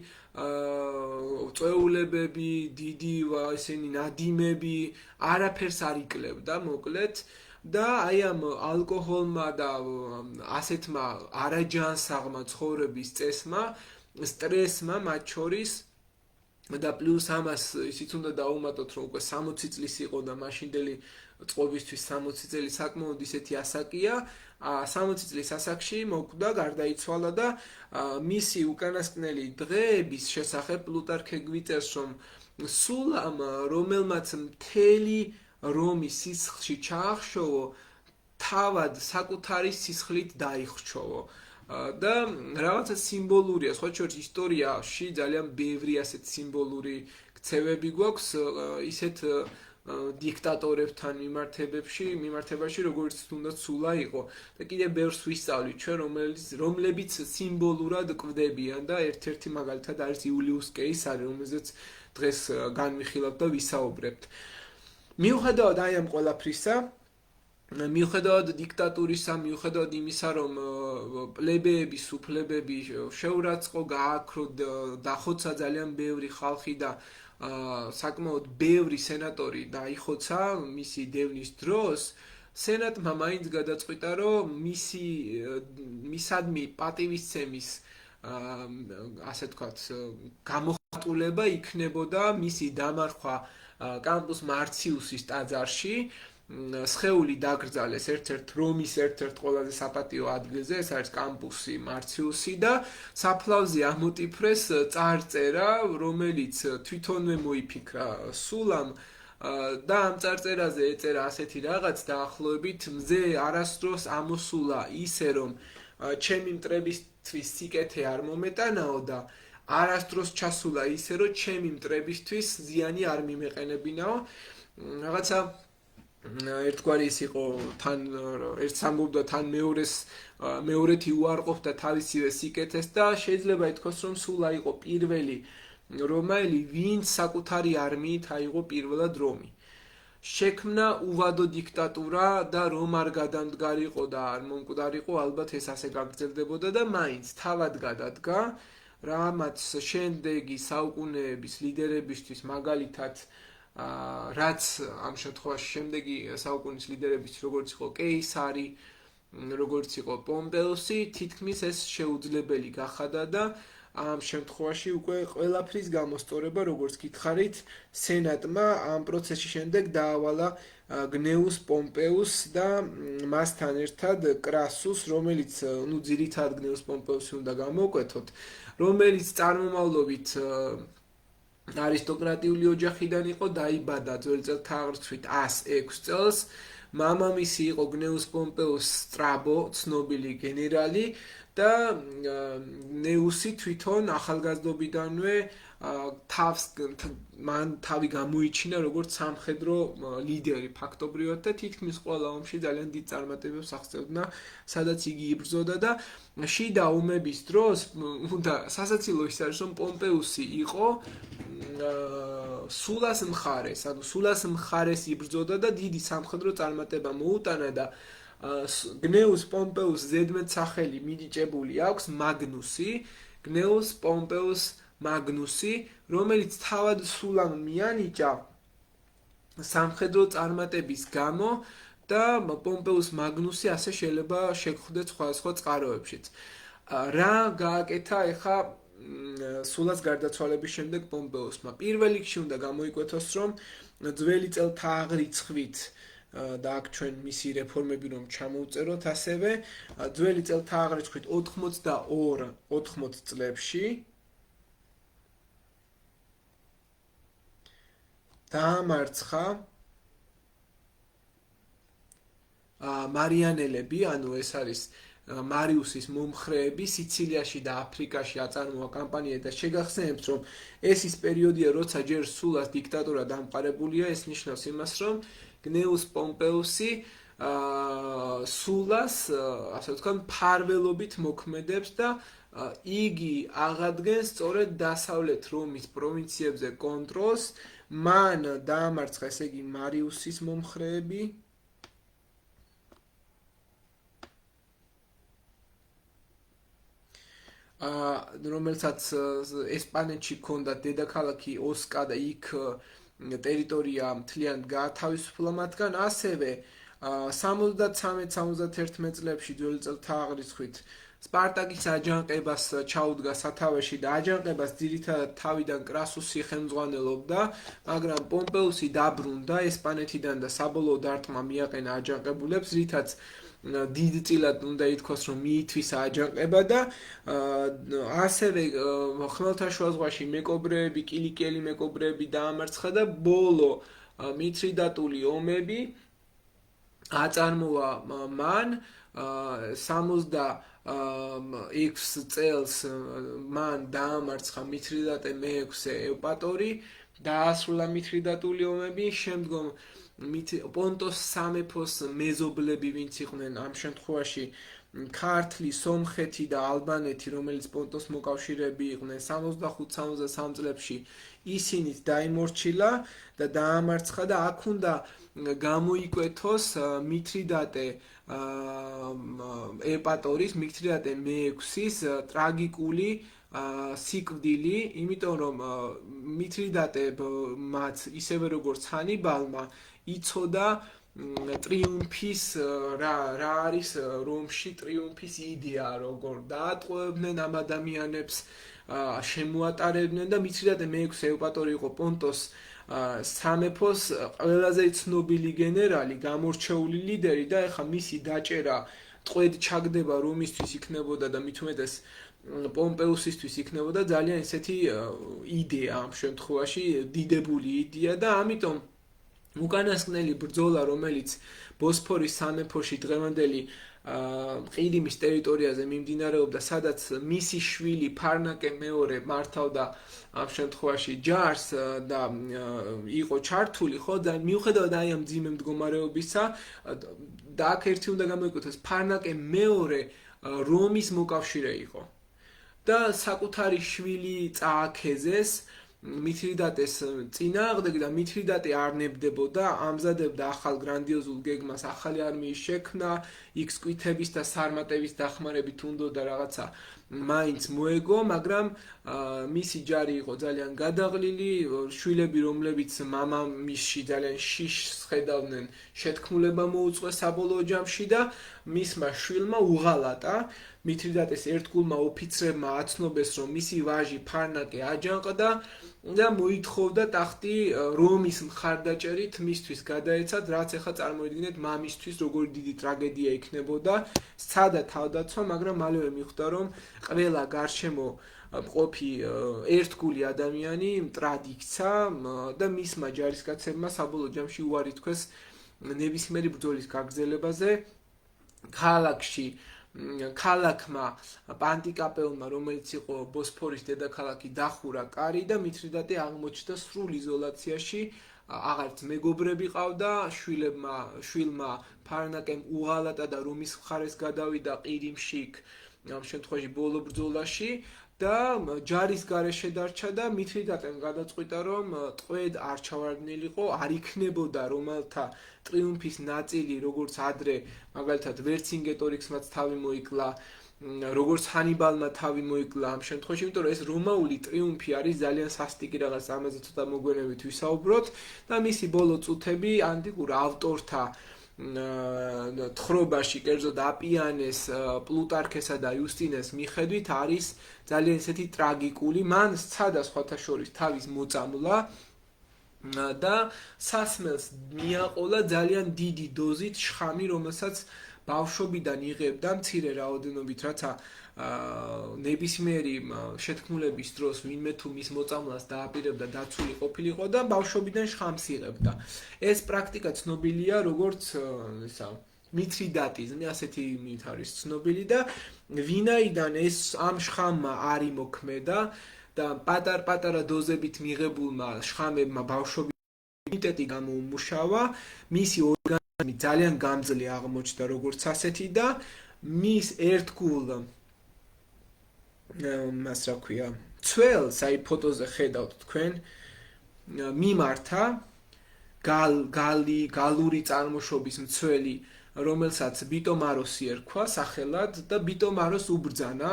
წვეულებები, დიდი ესენი ნადიმები, არაფერს არ იკლებდა მოკლედ და აი ამ ალკოჰოლმა და ასეთმა არაჯანსაღმა ცხოვრების წესმა, სტრესმა მათ შორის და პლუს ამას ისიც უნდა დაუმატოთ, რომ უკვე 60 წლის იყო და მაშინდელი წყობისთვის 60 წელი საკმაოდ ისეთი ასაკია, 60 წლის ასაკში მოკვდა, გარდაიცვალა და მისი უკანასკნელი დღეების შესახებ პლუტარქე გვიწერს, რომ სულამ, რომელმაც მთელი რომი სისხლში ჩაახშოვო, თავად საკუთარი სისხლით დაიხრჩოვო. და რაღაცა სიმბოლურია, სხვა შორის ისტორიაში ძალიან ბევრი ასეთ სიმბოლური ქცევები გვაქვს ისეთ დიქტატორებთან მიმართებაში, როგორც თუნდაც სულა იყო და კიდევ ბევრს ვისწავლით ჩვენ, რომლებიც სიმბოლურად კვდებიან და ერთ-ერთი მაგალითად არის იულიუს კეისარი, რომელზეც დღეს განვიხილავთ და ვისაუბრებთ. მიუხედავად აი ამ ყველაფრისა, მიუხედავად დიქტატურისა, მიუხედავად იმისა, რომ პლებეები, სუფლებები შეურაცხყო, გააქრო, დახოცა ძალიან ბევრი ხალხი და საკმაოდ ბევრი სენატორი დაიხოცა მისი დევნის დროს, სენატმა მაინც გადაწყვიტა, რომ მისადმი პატივისცემის ასე ვთქვათ, გამოხატულება იქნებოდა მისი დამარხვა კამპუს მარციუსის ტაძარში სხეული დაკრძალეს ერთ-ერთ რომის ერთ-ერთ ყველაზე საპატიო ადგილზე, ეს არის კამპუსი მარციუსი და საფლავზე ამოტიფრეს წარწერა, რომელიც თვითონვე მოიფიქრა სულამ და ამ წარწერაზე ეწერა ასეთი რაღაც დაახლოებით მზე არასდროს ამოსულა ისე რომ ჩემი მტრებისთვის სიკეთე არ მომეტანაო და არასდროს ჩასულა ისე რომ ჩემი მტრებისთვის ზიანი არ მიმეყენებინაო რაღაცა ერთგვარი ის იყო თან ერთ სამბობდა თან მეორეთი უარყოფდა თავისივე სიკეთეს და შეიძლება ითქვას რომ სულა იყო პირველი რომაელი ვინც საკუთარი არმიით აიღო პირველად რომი შექმნა უვადო დიქტატურა და რომ არ გადამდგარიყო და არ მომკვდარიყო ალბათ ეს ასე გაგრძელდებოდა და მაინც თავად გადადგა რამაც შემდეგი საუკუნეების ლიდერებისთვის მაგალითად რაც ამ შემთხვევაში შემდეგი საუკუნის ლიდერებისთვის როგორც იყო კეისარი როგორც იყო პომპეუსი თითქმის ეს შეუძლებელი გახადა და ამ შემთხვევაში უკვე ყველაფრის გამოსწორება როგორც გითხარით სენატმა ამ პროცესის შემდეგ დაავალა გნეუს პომპეუს და მასთან ერთად კრასუს რომელიც ძირითადად გნეუს პომპეუსი უნდა გამოვკვეთოთ რომელიც წარმომავლობით არისტოკრატიული ოჯახიდან იყო დაიბადა ძველი წელთაღრიცხვით 106 წელს მამამისი იყო გნეუს პომპეუს სტრაბო ცნობილი გენერალი და ნეუსი თვითონ ახალგაზრდობიდანვე მან თავი გამოიჩინა როგორც სამხედრო ლიდერი ფაქტობრივად და თითქმის ყველა ომში ძალიან დიდ წარმატებებს აღწევდა სადაც იგი იბრძოდა და შიდა ომების დროს უნდა სასაცილო ის არის რომ პომპეუსი იყო სულას მხარეს ანუ სულას მხარეს იბრძოდა და დიდი სამხედრო წარმატება მოუტანა და გნეუს პომპეუს ზედმეტ სახელი მინიჭებული აქვს მაგნუსი გნეუს პომპეუს მაგნუსი რომელიც თავად სულამ მიანიჭა სამხედრო წარმატების გამო და პომპეუს მაგნუსი ასე შეიძლება შეგხვდეთ სხვადასხვა წყაროებშიც რა გააკეთა ეხა სულას გარდაცვალების შემდეგ პომპეუსმა პირველ რიგში უნდა გამოიკვეთოს რომ ძველი წელთაღრიცხვით და აქ ჩვენ მისი რეფორმები რომ ჩამოვწეროთ ასევე ძველი წელთაღრიცხვით 82-80 წლებში დაამარცხა მარიანელები, ანუ ეს არის მარიუსის მომხრეები სიცილიაში და აფრიკაში აწარმოა კამპანია და შეგახსენებთ რომ ეს ის პერიოდია როცა ჯერ სულას დიქტატურა დამყარებულია ეს ნიშნავს იმას რომ გნეუს პომპეუსი სულას ასე ვთქვათ მფარველობით მოქმედებს და იგი აღადგენს სწორედ დასავლეთ რომის პროვინციებზე კონტროლს მან დაამარცხა ესე იგი მარიუსის მომხრეები რომელსაც ესპანეთში ჰქონდა დედაქალაქი ოსკა და იქ ტერიტორია მთლიანად გაათავისუფლა მათგან ასევე 70-71 წლებში ძველი წელთაღრიცხვით სპარტაკის აჯანყებას ჩაუდგა სათავეში და აჯანყებას ძირითადად თავიდან კრასუსი ხელმძღვანელობდა, მაგრამ პომპეუსი დაბრუნდა ესპანეთიდან და საბოლოო დარტყმა მიაყენა აჯანყებულებს, რითაც დიდწილად უნდა ითქვას, რომ მიითვისა აჯანყება და ასევე ხმელთაშუა ზღვაში მეკობრეები, კილიკიელი მეკობრეები დაამარცხა და ბოლო მითრიდატული ომები აწარმოა მან 66 წელს მან დაამარცხა მითრიდატე მე-6 ევპატორი დაასრულა მითრიდატული ომები შემდგომ პონტოს სამეფოს მეზობლები ვინც იყვნენ ამ შემთხვევაში ქართლი, სომხეთი და ალბანეთი რომელიც პონტოს მოკავშირეები იყვნენ 65-73 წლებში ისინიც დაიმორჩილა და დაამარცხა და აქ უნდა გამოიკვეთოს მითრიდატე ევპატორის მითრიდატე მე-6-ის ტრაგიკული სიკვდილი, იმიტომ რომ მითრიდატემაც ისევე როგორც ჰანიბალმა იცოდა ტრიუმფის რა არის რომში ტრიუმფის იდეა როგორ დაატყვევდნენ ამ ადამიანებს შემოატარებდნენ და მითრიდატე მე-6 ევპატორი იყო პონტოს სამეფოს ყველაზე ცნობილი გენერალი, გამორჩეული ლიდერი და ეხა მისი დაჭერა ტყვედ ჩაგდება რომისთვის იქნებოდა და მით უმეტეს პომპეუსისთვის იქნებოდა ძალიან ისეთი იდეა ამ შემთხვევაში, დიდებული იდეა და ამიტომ უკანასკნელი ბრძოლა, რომელიც ბოსფორის სამეფოში დღევანდელი ყირიმის ტერიტორიაზე მიმდინარეობდა, სადაც მისი შვილი ფარნაკე მეორე მართავდა ამ შემთხვევაში ჯარს და იყო ჩართული, ხო, და მიუხედავად აი ამ მძიმე მდგომარეობისა და აქ ერთი უნდა გამოიკვეთოს, ფარნაკე მეორე რომის მოკავშირე იყო და საკუთარი შვილი წააქეზეს მითრიდატეს წინააღმდეგ და მითრიდატე არ ნებდებოდა, ამზადებდა ახალ გრანდიოზულ გეგმას, ახალი არმიის შექმნა, იქ სკვითების და სარმატების დახმარებით უნდოდა რაღაცა მაინც მოეგო, მაგრამ მისი ჯარი იყო ძალიან გადაღლილი, შვილები, რომლებიც მამამისში ძალიან შიშს ხედავდნენ, შეთქმულება მოუწყვეს საბოლოო ჯამში და მისმა შვილმა უღალატა. მითრიდატეს ერთგულმა ოფიცრებმა აცნობეს, რომ მისი ვაჟი ფარნაკე აჯანყდა და მოითხოვდა ტახტი რომის მხარდაჭერით მისთვის გადაეცათ, რაც ახლა წარმოიდგინეთ მამისთვის როგორი დიდი ტრაგედია იქნებოდა. სცადა თავდაცვა, მაგრამ მალევე მიხვდა, რომ ყველა გარშემო მყოფი ერთგული ადამიანი მტრად იქცა და მისმა ჯარისკაცებმა საბოლოო ჯამში უარი თქვეს ნებისმიერი ბრძოლის გაგრძელებაზე. ქალაქმა პანტიკაპეონმა, რომელიც იყო ბოსფორის დედაქალაქი, დახურა კარი და მითრიდატე აღმოჩნდა სრულ იზოლაციაში, აღარც მეგობრები ყავდა, შვილმა ფარნაკემ უღალატა და რომის მხარეს გადავიდა ყირიმში, ამ შემთხვევაში ბოლო ბრძოლაში და ჯარის გარეშე დარჩა და მითრიდატემ გადაწყვიტა, რომ ტყვედ არ ჩავარდნილიყო, არ იქნებოდა რომაელთა ტრიუმფის ნაწილი, როგორც ადრე მაგალითად ვერცინგეტორიქსმაც თავი მოიკლა, როგორც ჰანიბალმა თავი მოიკლა ამ შემთხვევაში, იმიტომ რომ ეს რომაული ტრიუმფი არის ძალიან სასტიკი რაღაც, ამაზე ცოტა მოგვიანებით ვისაუბროთ და მისი ბოლო წუთები ანტიკურ ავტორთა თხრობაში, კერძოდ აპიანეს, პლუტარქესა და იუსტინეს მიხედვით არის ძალიან ისეთი ტრაგიკული. მან სცადა სხვათა შორის თავის მოწამლა და სასმელს მიაყოლა ძალიან დიდი დოზით შხამი, რომელსაც ბავშვობიდან იღებდა მცირე რაოდენობით, რათა ნებისმიერი შეთქმულების დროს ვინმე თუ მის მოწამლას დააპირებდა დაცული ყოფილიყო და ბავშვობიდან შხამს იღებდა. ეს პრაქტიკა ცნობილია როგორც მითრიდატიზმი, ასეთი მით არის ცნობილი და ვინაიდან ეს ამ შხამმა არ იმოქმედა და პატარ-პატარა დოზებით მიღებულმა შხამებმა ბავშვობის იმუნიტეტი გამოუმუშავა, მისი ორგანიზმი ძალიან გამძლე აღმოჩნდა როგორც ასეთი და მის ერთგულ მას რა ქვია, ცველს, აი ფოტოზე ხედავთ თქვენ, მიმართა გალური წარმოშობის მცველი, რომელსაც ბიტომაროსი ერქვა სახელად და ბიტომაროს უბრძანა,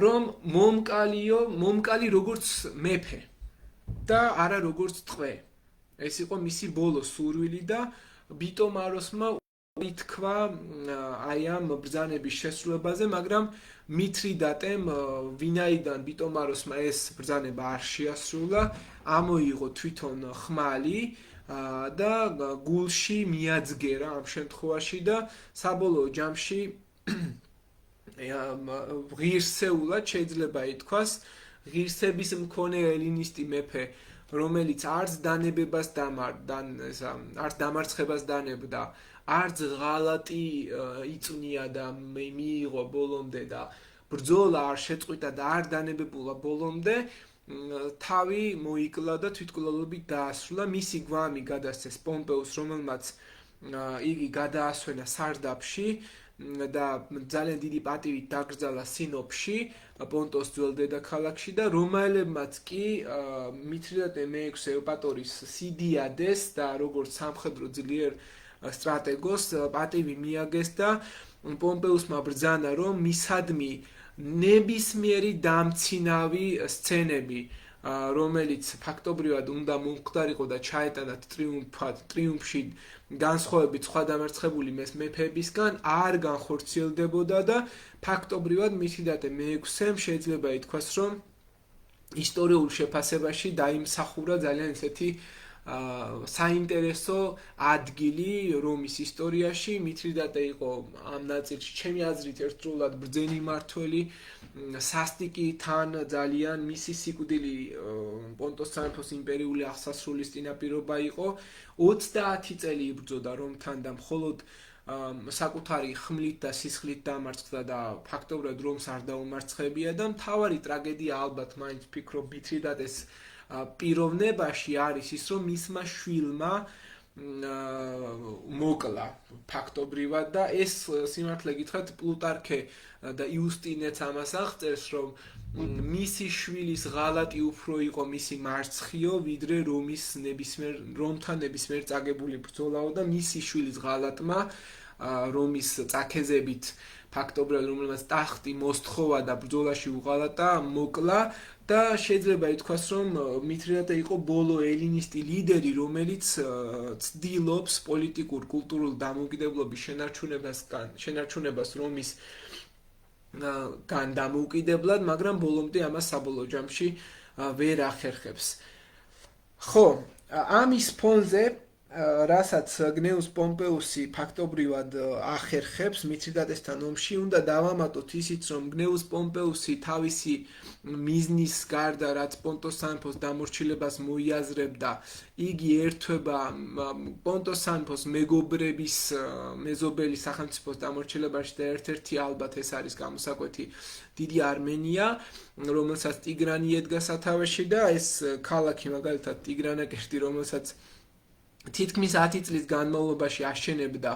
რომ მომკალი როგორც მეფე და არა როგორც ტყვე. ეს იყო მისი ბოლო სურვილი და ბიტომაროსმა ითქვა აი ამ ბრძანების შესრულებაზე, მაგრამ მითრიდატემ, ვინაიდან ბიტომაროსმა ეს ბრძანება არ შეასრულა, ამოიღო თვითონ ხმალი და გულში მიაძგერა ამ შემთხვევაში და საბოლოო ჯამში ღირსეულად შეიძლება ითქვას, ღირსების მქონე ელინისტი მეფე, რომელიც არც დანებებას არც დამარცხებას დანებდა, არც ღალატი იწვნია და მიიღო ბოლომდე და ბრძოლა არ შეწყვიტა და არ დანებებულა ბოლომდე, თავი მოიკლა და თვითმკვლელობით დაასრულა. მისი გვამი გადასცეს პომპეუს, რომელმაც იგი გადაასვენა სარდაფში და ძალიან დიდი პატივით დაკრძალა სინოპში, პონტოს ძველ დედაქალაქში და რომაელებმაც კი მითრიდატე მეექვსე ეპატორის სიდიადეს და როგორც სამხედრო ძლიერ სტრატეგოს პატივი მიაგეს და პომპეუსმა ბრძანა, რომ მისადმი ნებისმიერი დამცინავი სცენები, რომელიც ფაქტობრივად უნდა მომხდარიყო და ჩაეტანათ ტრიუმფში განსხვავებით სხვა დამარცხებული მეფეებისგან, არ განხორციელდებოდა და ფაქტობრივად მითრიდატე მეექვსემ შეიძლება ითქვას, რომ ისტორიულ შეფასებაში დაიმსახურა ძალიან ესეთი საინტერესო ადგილი რომის ისტორიაში. მითრიდატე იყო ამ ნაწილში ჩემი აზრით ერთდროულად ბრძენი მმართველი, სასტიკი თან ძალიან მისი სიკვდილი პონტოს სამეფოს იმპერიული აღსასრულის წინაპირობა იყო. 30 წელი იბრძოდა რომთან და მხოლოდ საკუთარი ხმლით და სისხლით დამარცხდა და ფაქტობრივად რომს არ დაუმარცხებია და მთავარი ტრაგედია ალბათ მაინც ვფიქრობ მითრიდატეს პიროვნებაში არის ის, რომ მისმა შვილმა მოკლა ფაქტობრივად და ეს სიმართლე გითხრათ პლუტარქე და იუსტინეც ამას აღწერს, რომ მისი შვილის ღალატი უფრო იყო მისი მარცხიო, ვიდრე რომთან ნებისმიერ წაგებული ბრძოლაო და მისი შვილის ღალატმა რომის წაქეზებით ფაქტობრივად რომელმაც ტახტი მოსთხოვა და ბრძოლაში უღალატა, მოკლა და შეიძლება ითქვას, რომ მითრიდატე იყო ბოლო ელინისტი ლიდერი, რომელიც ცდილობს პოლიტიკურ, კულტურულ დამოუკიდებლობის შენარჩუნებას რომის გან დამოუკიდებლად, მაგრამ ბოლომდე ამას საბოლოო ჯამში ვერ ახერხებს. ხო, ამის ფონზე რასაც გნეუს პომპეუსი ფაქტობრივად ახერხებს მითრიდატესთან ომში, უნდა დავამატოთ ისიც, რომ გნეუს პომპეუსი თავისი მიზნის გარდა, რაც პონტოს სამეფოს დამორჩილებას მოიაზრებდა, იგი ერთვება პონტოს სამეფოს მეზობელი სახელმწიფოს დამორჩილებაში და ერთ-ერთი ალბათ ეს არის გამოსაკვეთი დიდი არმენია, რომელსაც ტიგრანი ედგა სათავეში და ეს ქალაქი მაგალითად ტიგრანაკერტი, რომელსაც თითქმის 10 წლის განმავლობაში აშენებდა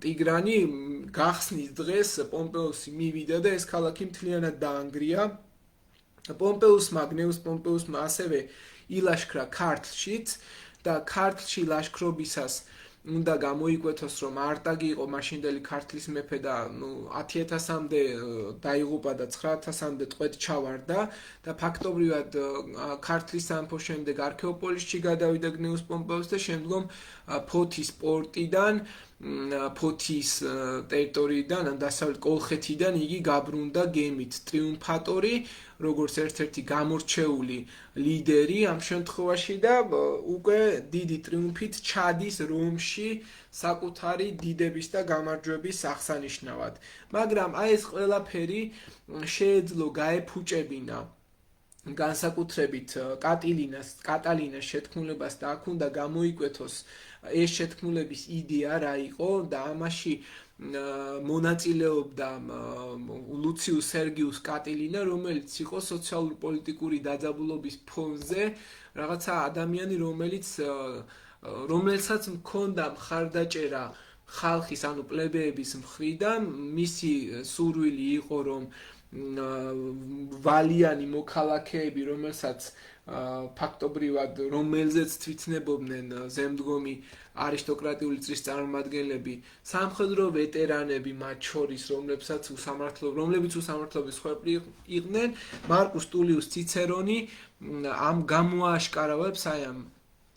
ტიგრანი, გახსნის დღეს პომპეუსი მივიდა და ეს ქალაქი მთლიანად დაანგრია. გნეუს პომპეუსმა ასევე ილაშქრა ქართლშიც და ქართლში ლაშქრობისას უნდა გამოიკვეთოს, რომ არტაგი იყო მაშინდელი ქართლის მეფე და 10,000-მდე დაიღუპა და 9,000-მდე ტყვედ ჩავარდა და ფაქტობრივად ქართლის სამეფოს შემდეგ არქეოპოლისში გადავიდა გნეუს პომპეუსი და შემდგომ ფოთის პორტიდან, ფოთის ტერიტორიიდან, დასავლეთ კოლხეთიდან იგი გაბრუნდა გემით ტრიუმფატორი, როგორც ერთ-ერთი გამორჩეული ლიდერი ამ შემთხვევაში და უკვე დიდი ტრიუმფით ჩადის რომში საკუთარი დიდების და გამარჯვების აღსანიშნავად. მაგრამ აი ეს ყველაფერი შეეძლო გაეფუჭებინა განსაკუთრებით კატალინას შეთქმულებას და აქ უნდა გამოიკვეთოს ეს შეთქმულების იდეა რა იყო და ამაში მონაწილეობდა ლუციუს სერგიუს კატილინა, რომელიც იყო სოციალურ-პოლიტიკური დაძაბულობის ფონზე რაღაცა ადამიანი, რომელსაც მქონდა მხარდაჭერა ხალხის, ანუ პლებეების მხრიდან, მისი სურვილი იყო, რომ ვალიანი მოქალაქეები, რომელზეც თვითნებობდნენ ზემდგომი არისტოკრატიული წრის წარმომადგენლები, სამხედრო ვეტერანები მათ შორის, რომლებიც უსამართლობის მსხვერპლი იყვნენ, მარკუს ტულიუს ციცერონი ამ გამოააშკარავებს აი ამ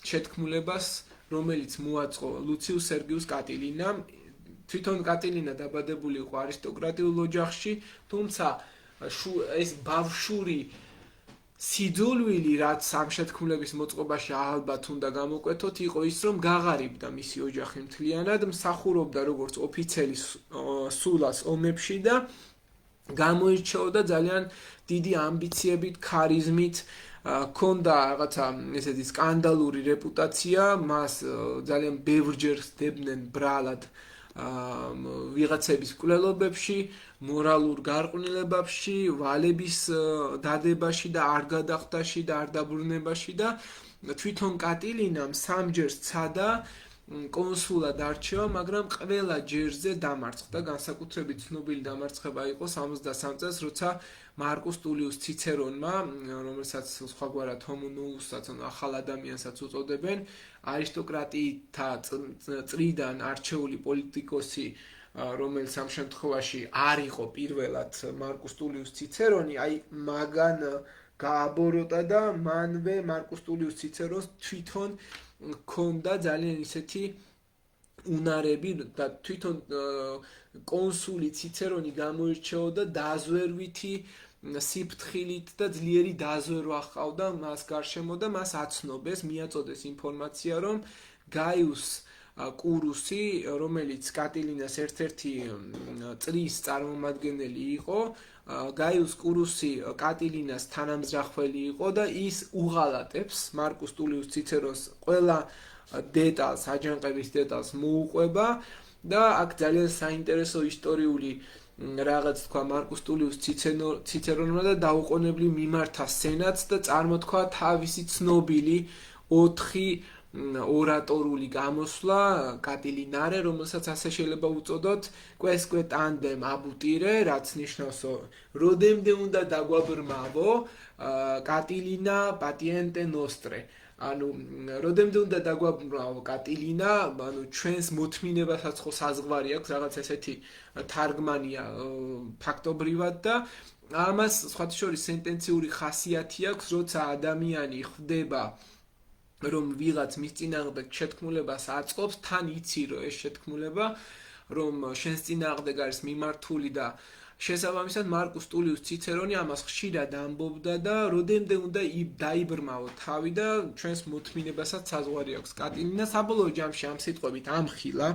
შეთქმულებას, რომელიც მოაწყო ლუციუს სერგიუს კატილინამ. თვითონ კატილინა დაბადებული იყო არისტოკრატიულ ოჯახში, თუმცა ეს ბავშვური სიძულვილი, რაც ამ შეთქმულების მოწყობაში ალბათ უნდა გამოკვეთოთ, იყო ის, რომ გაღარიბდა მისი ოჯახი მთლიანად, მსახურობდა როგორც ოფიცერი სულას ომებში და გამოირჩეოდა ძალიან დიდი ამბიციებით, ქარიზმით, ჰქონდა რაღაცა ესეთი სკანდალური რეპუტაცია, მას ძალიან ბევრჯერ ხდებდნენ ბრალად ვიღაცების მკვლელობებში, მორალურ გარყვნილებებში, ვალების დადებაში და არ გადახდაში და არ დაბრუნებაში და თვითონ კატილინამ სამჯერ სცადა კონსულად არჩევა, მაგრამ ყველა ჯერზე დამარცხდა. განსაკუთრებით ცნობილი დამარცხება იყო 63 წელს, როცა მარკუს ტულიუს ციცერონმა, რომელსაც სხვაგვარად homo novus-საც, ახალ ადამიანსაც უწოდებენ, არისტოკრატითა წრიდან არჩეული პოლიტიკოსი, რომელიც ამ შემთხვევაში არ იყო პირველად მარკუს ტულიუს ციცერონი, აი მაგან გააბოროტა და მანვე მარკუს ტულიუს ციცერონს თვითონ ჰქონდა ძალიან ისეთი უნარები და თვითონ კონსული ციცერონი გამოირჩეოდა დაზვერვითი სიფრთხილით და ძლიერი დაზვერვა ჰყავდა მას გარშემო და მას აცნობეს, მიაწოდეს ინფორმაცია, რომ გაიუს კურუსი, რომელიც კატილინას ერთ-ერთი წრის წარმომადგენელი იყო, გაიუს კურუსი კატილინას თანამძრახველი იყო და ის უღალატებს მარკუს ტულიუს ციცერონს ყველა დეტალს, აჯანყების დეტალს მოუყვება და აქ ძალიან საინტერესო ისტორიული რაღაც თქვა მარკუს ტულიუს ციცერონმა და დაუყოვნებლივ მიმართა სენატს და წარმოთქვა თავისი ცნობილი 4 ორატორული გამოსვლა კატილინარე, რომელსაც ასე შეიძლება უწოდოთ კვესკვე ტანდემ აბუტირე, რაც ნიშნავს როდემდე უნდა დაგვაბრმავო კატილინა პატიენტე ნოსტრე. ანუ როდემდე უნდა დაგვაბრმავო კატილინა, ანუ ჩვენს მოთმინებასაც ხო საზღვარი აქვს, რაღაც ესეთი თარგმანია ფაქტობრივად და ამას სხვათა შორის სენტენციური ხასიათი აქვს, როცა ადამიანი ხვდება რომ ვიღაც მის წინააღმდეგ შეთქმულებას აწყობს, თან იცი რომ ეს შეთქმულება რომ შენს წინააღმდეგ არის მიმართული და შესაბამისად მარკუს ტულიუს ციცერონი ამას ხშირად ამბობდა და როდემდე უნდა დაიბრმავო თავი და ჩვენს მოთმინებასაც საზღვარი აქვს კატილინა. საბოლოო ჯამში ამ სიტყვებით ამხილა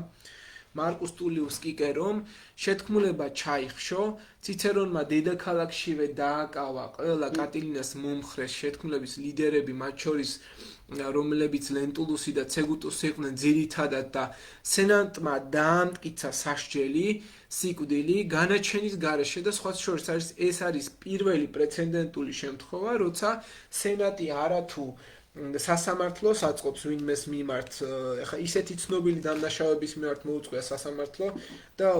მარკუს ტულიუს კიკერომ შეთქმულება ჩაიხშო, ციცერონმა დედაქალაქშივე დააკავა ყველა კატილინას მომხრეს შეთქმულების ლიდერები, მათ შორის რომლებიც ლენტულუსი და ცეგუტუსი იყვნენ ძირითადად და სენატმა დაამტკიცა სასჯელი, სიკვდილი განაჩენის გარეშე და სხვათა შორის ეს არის პირველი პრეცედენტული შემთხვევა, როცა სენატი არათუ სასამართლოს აწყობს ვინმეს მიმართ, ეხა ისეთი ცნობილი დამნაშავების მიმართ მოუწყვია სასამართლო და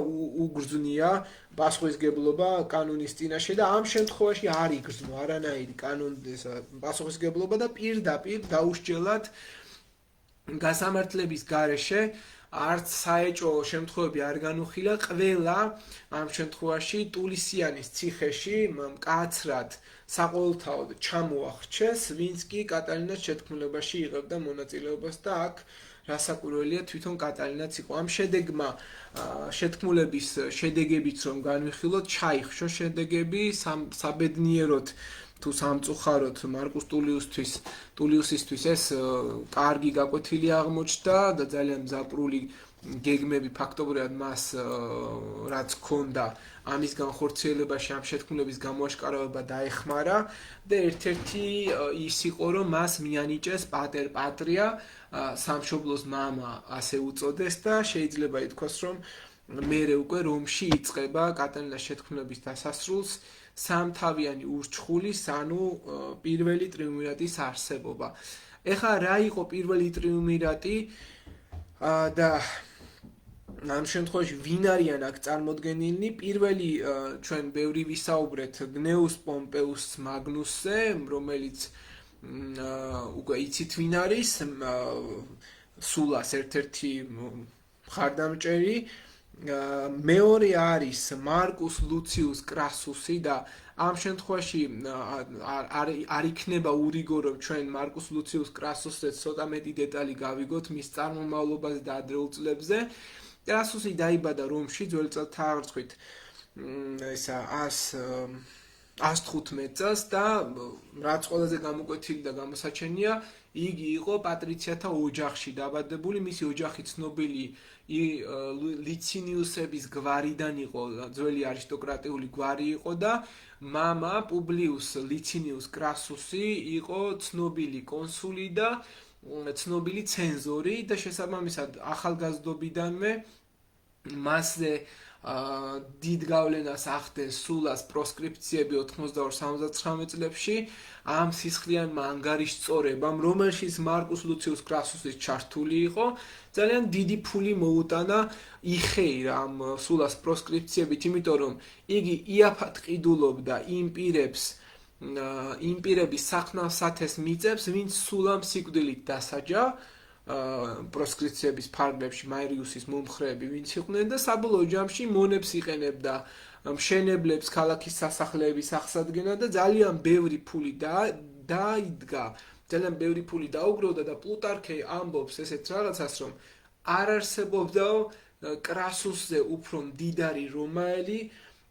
უგრძნია პასუხისგებლობა კანონის წინაშე და ამ შემთხვევაში არ იგრძნო არანაირი კანონის პასუხისგებლობა და პირდაპირ დაუსჯელად გასამართლების გარეშე არც საეჭვო შემთხვევები არ განუხილა, ყველა ამ შემთხვევაში ტულისიანის ციხეში მკაცრად საყოველთაოდ ჩამოახრჩეს, ვინც კი კატალინას შეთქმულებაში იღებდა მონაწილეობას და აქ რასაკვირველია თვითონ კატალინაც იყო. ამ შედეგმა შეთქმულების შედეგებიც რომ განვიხილოთ, ჩაიხშო შედეგები საბედნიეროდ თუ სამწუხაროდ მარკუს ტულიუსისთვის ეს კარგი გაკვეთილი აღმოჩნდა და ძალიან მზაპრული გეგმები ფაქტობრივად მას რაც ჰქონდა ამის განხორციელებაში ამ შეთქმულების გამოაშკარავება დაეხმარა და ერთ-ერთი ის იყო რომ მას მიანიჭეს პატერ პატრია, სამშობლოს მამა ასე უწოდეს და შეიძლება ითქვას რომ მერე უკვე რომში იწყება კატალინას შეთქმულების დასასრულს სამთავიანი ურჩხულის, ანუ პირველი ტრიუმვირატის არსებობა. ეხლა რა იყო პირველი ტრიუმვირატი და ამ შემთხვევაში ვინ არიან აქ წარმოდგენილნი? პირველი ჩვენ ბევრი ვისაუბრეთ გნეუს პომპეუს მაგნუსზე, რომელიც უკვე იცით ვინ არის, სულას ერთ-ერთი მხარდამჭერი. მეორე არის მარკუს ლუციუს კრასუსი და ამ შემთხვევაში არ იქნება ურიგო რომ ჩვენ მარკუს ლუციუს კრასუსზე ცოტა მეტი დეტალი გავიგოთ მის წარმომავლობაზე და ადრეულ წლებზე. კრასუსი დაიბადა რომში ძველი წელთაღრიცხვით ესა 115 წელს და რაც ყველაზე გამოკვეთილი და გამოსაჩენია, იგი იყო პატრიციათა ოჯახში დაბადებული, მისი ოჯახი ცნობილი ლიცინიუსების გვარიდან იყო, ძველი არისტოკრატიული გვარი იყო და მამა პუბლიუს ლიცინიუს კრასუსი იყო ცნობილი კონსული და ცნობილი ცენზორი და შესაბამისად ახალგაზრდობიდანვე მასზე დიდ გავლენას ახდენს სულას პროსკრიფციები 82-79 წლებში ამ სისხლიანმა ანგარიშწორებამ, რომელშიც მარკუს ლუციუს კრასუსის ჩართული იყო, ძალიან დიდი ფული მოუტანა იხეირა ამ სულას პროსკრიფციებით, იმიტომ რომ იგი იაფად ყიდულობდა იმპირების სახნავ-სათეს მიწებს, ვინც სულამ სიკვდილით დასაჯა პროსკრიფციების ფარგლებში მაერიუსის მომხრეები ვინც იყვნენ და საბოლოო ჯამში მონებს იყენებდა მშენებლებს ქალაქის სასახლეების აღსადგენად და ძალიან ბევრი ფული დაიდგა, ძალიან ბევრი ფული დაუგროვდა და პლუტარქე ამბობს ესეთ რაღაცას, რომ არ არსებობდა კრასუსზე უფრო მდიდარი რომაელი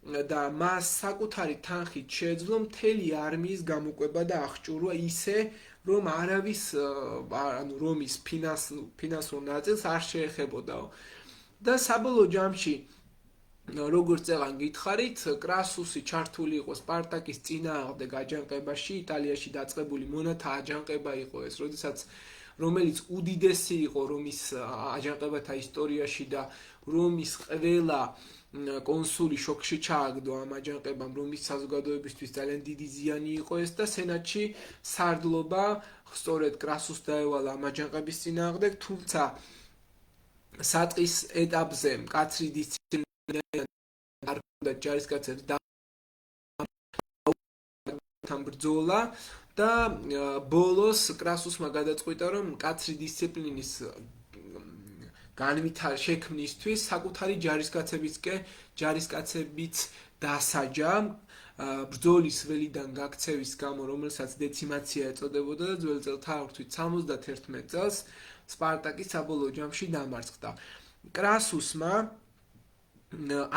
და მას საკუთარი თანხით შეეძლო მთელი არმიის გამოკვება და აღჭურვა ისე, რომ არავის ანუ რომის ფინანსურ ნაწილს არ შეეხებოდაო. და საბოლოო ჯამში როგორც წეგან გითხარით, კრასუსი ჩართული იყო სპარტაკის წინააღმდეგ აჯანყებაში, იტალიაში დაწყებული მონათა აჯანყება იყო ეს, რომელიც უდიდესი იყო რომის აჯანყებათა ისტორიაში და რომის ყველა კონსული შოქში ჩააგდო ამ აჯანყებამ, რომის საზოგადოებისთვის ძალიან დიდი ზიანი იყო ეს და სენატში სარდლობა სწორედ კრასუსს დაევალა ამ აჯანყების წინააღმდეგ, თუმცა საწყის ეტაპზე მკაცრი დისციპლინა არ უნდა ჯარისკაცებს ბრძოლა და ბოლოს კრასუსმა გადაწყვიტა, რომ მკაცრი დისციპლინის შექმნისთვის საკუთარი ჯარისკაცებიც დასაჯა ბრძოლის ველიდან გაქცევის გამო, რომელსაც დეციმაცია ეწოდებოდა და ძველი წელთა აღრთვით 71 წელს სპარტაკი საბოლოო ჯამში დამარცხდა. კრასუსმა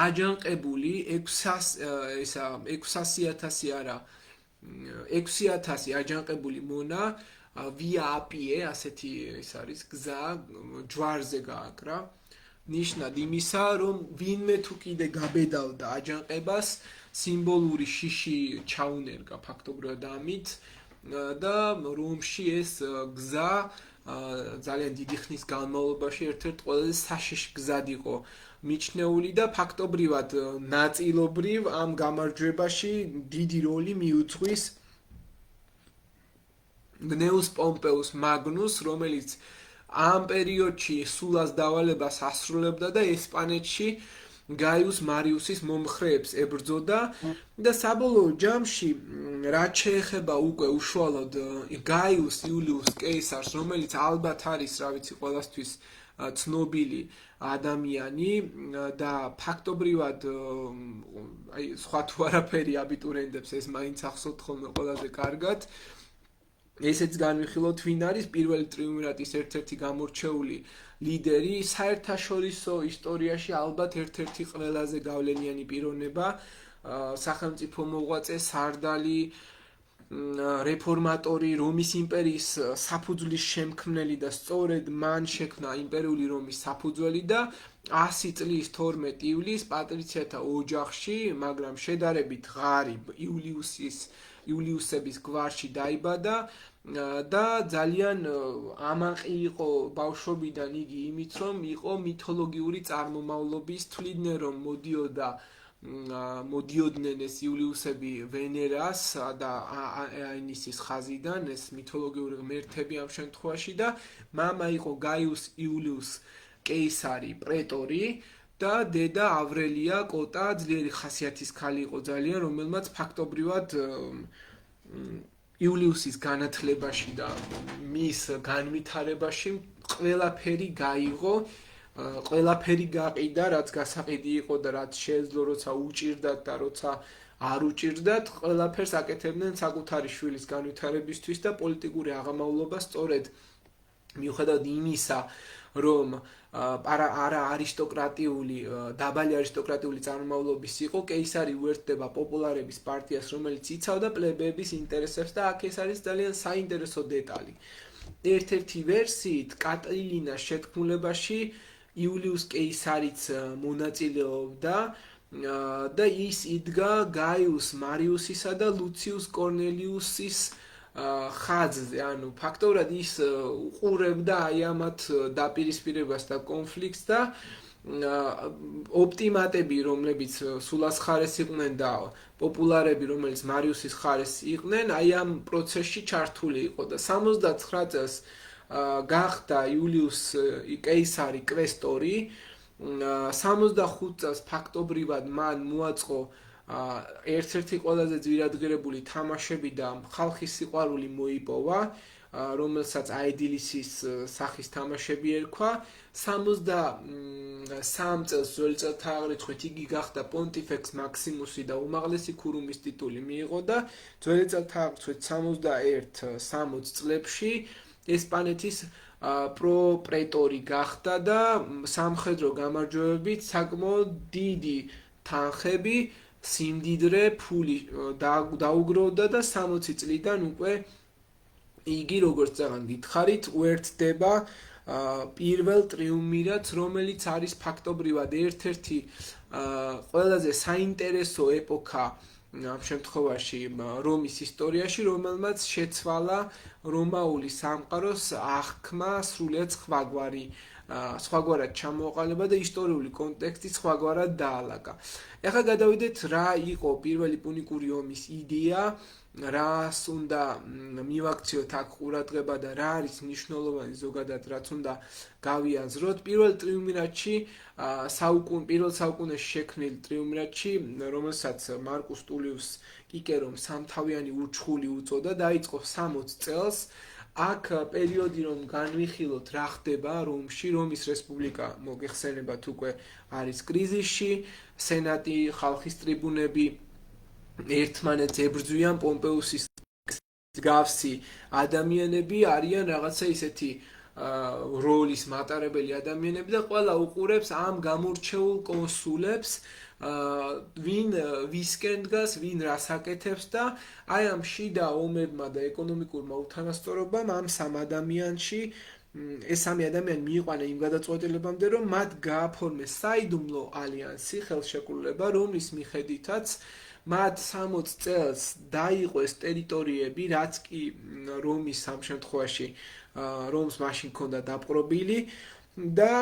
აჯანყებული 600,000 არა 6,000 აჯანყებული მონა ვია აპიე, ასეთი ეს არის გზა, ჯვარზე გააკრა. ნიშნად იმისა, რომ ვინმე თუ კიდე გაბედავდა აჯანყებას, სიმბოლური შიში ჩაუნერგა ფაქტობრივად ამით და რომში ეს გზა ძალიან დიდი ხნის განმავლობაში ერთ-ერთი ყველაზე საშიში გზად იყო მიჩნეული და ფაქტობრივად ნაწილობრივ ამ გამარჯვებაში დიდი როლი მიუძღვის გნეუს პომპეუს მაგნუს, რომელიც ამ პერიოდში სულას დავალებას ასრულებდა და ესპანეთში გაიუს მარიუსის მომხრეებს ებრძოდა და საბოლოო ჯამში რაც შეეხება უკვე უშუალოდ გაიუს იულიუს კეისარს, რომელიც ალბათ არის, რა ვიცი, ყველასთვის ცნობილი ადამიანი და ფაქტობრივად აი სხვა თუ არაფერი აბიტურიენტებს ეს მაინც ახსოვთ ხოლმე ყველაზე კარგად. ესეც განვიხილოთ, ვინ არის პირველი ტრიუმვირატის ერთ-ერთი გამორჩეული ლიდერი, საერთაშორისო ისტორიაში ალბათ ერთ-ერთი ყველაზე გავლენიანი პიროვნება, სახელმწიფო მოღვაწე, სარდალი, რეფორმატორი, რომის იმპერიის საფუძვლის შემქმნელი და სწორედ მან შექმნა იმპერიული რომის საფუძველი და 100 წლის 12 ივლისს პატრიციათა ოჯახში, მაგრამ შედარებით ღარიბ იულიუსების გვარში დაიბადა და ძალიან ამაყი იყო ბავშვობიდან იგი იმით, რომ იყო მითოლოგიური წარმომავლობის, თვლიდნენ რომ მოდიოდნენ ეს იულიუსები ვენერას და აენისის ხაზიდან, ეს მითოლოგიური ღმერთები ამ შემთხვევაში და მამა იყო გაიუს იულიუს კეისარი პრეტორი და დედა ავრელია კოტა ძლიერი ხასიათის ქალი იყო ძალიან, რომელმაც ფაქტობრივად იულიუსის განათლებაში და მის განვითარებაში ყველაფერი გაიღო, ყველაფერი გაყიდა, რაც გასაყიდი იყო და რაც შეეძლო, როცა უჭირდათ და როცა არ უჭირდათ, ყველაფერს აკეთებდნენ საკუთარი შვილის განვითარებისთვის და პოლიტიკური აღამავლობა სწორედ მიუხედავად იმისა, რომ არა არისტოკრატიული, დაბალი არისტოკრატიული წარმომავლობის იყო, კეისარი უერთდება პოპულარების პარტიას, რომელიც იცავდა პლებეების ინტერესებს და აქ ეს არის ძალიან საინტერესო დეტალი. ერთ-ერთი ვერსიით კატილინას შეთქმულებაში იულიუს კეისარიც მონაწილეობდა და ის იდგა გაიუს მარიუსისა და ლუციუს კორნელიუსის ხაზზე, ანუ ფაქტობრივად ის უყურებდა აი ამათ დაპირისპირებას და კონფლიქტს და ოპტიმატები, რომლებიც სულას ხარეს იყვნენ და პოპულარები, რომელიც მარიუსის ხარეს იყვნენ, აი ამ პროცესში ჩართული იყო და 79 წელს გახდა იულიუს კეისარი კვესტორი, 65 წელს ფაქტობრივად მან მოაწყო ერთ-ერთი ყველაზე ძვირადღირებული თამაშები და ხალხის სიყვარული მოიპოვა, რომელსაც აედილისის სახის თამაშები ერქვა. 63 წელს ძველი წელთა აღრიცხვით იგი გახდა პონტიფექს მაქსიმუსი და უმაღლესი ქურუმის ტიტული მიიღო და ძველი წელთა აღრიცხვით 61-60 წლებში ესპანეთის პროპრეტორი გახდა და სამხედრო გამარჯვებებით საკმაოდ დიდი თანხები სიმდიდრე, ფული დაუგროვდა და 60 წლიდან უკვე იგი როგორც წაღან გითხარით უერთდება პირველ ტრიუმვირატს, რომელიც არის ფაქტობრივად ერთ-ერთი ყველაზე საინტერესო ეპოქა ამ შემთხვევაში რომის ისტორიაში, რომელმაც შეცვალა რომაული სამყაროს აღქმა სრულიად სხვაგვარად ჩამოყალიბა და ისტორიული კონტექსტი სხვაგვარად დაალაგა. ეხლა გადავიდეთ რა იყო პირველი პუნიკური ომის იდეა, რას უნდა მივაქციოთ აქ ყურადღება და რა არის მნიშვნელოვანი ზოგადად რაც უნდა გავიაზროთ. პირველ ტრიუმვირატში პირველ საუკუნეში შექმნილ ტრიუმვირატში, რომელსაც მარკუს ტულიუს კიკერომ სამთავიანი ურჩხული უწოდა, დაიწყო 60 წელს. აქ პერიოდი რომ განვიხილოთ რა ხდება რომში, რომის რესპუბლიკა მოგეხსენებათ უკვე არის კრიზისში, სენატი, ხალხის ტრიბუნები ერთმანეთს ებრძვიან, პომპეუსის მსგავსი ადამიანები არიან რაღაცა ისეთი როლის მატარებელი ადამიანები და ყველა უყურებს ამ გამორჩეულ კონსულებს, ვინ ვისკენ დგას, ვინ რას აკეთებს და აი ამ შიდა ომებმა და ეკონომიკურმა უთანასწორობამ ამ სამ ადამიანში ეს სამი ადამიანი მიიყვანა იმ გადაწყვეტილებამდე, რომ მათ გააფორმეს საიდუმლო ალიანსი, ხელშეკრულება, რომლის მიხედვითაც მათ 60 წელს დაიყვეს ტერიტორიები, რაც კი რომის ამ შემთხვევაში რომს მაშინ ჰქონდა დაპყრობილი და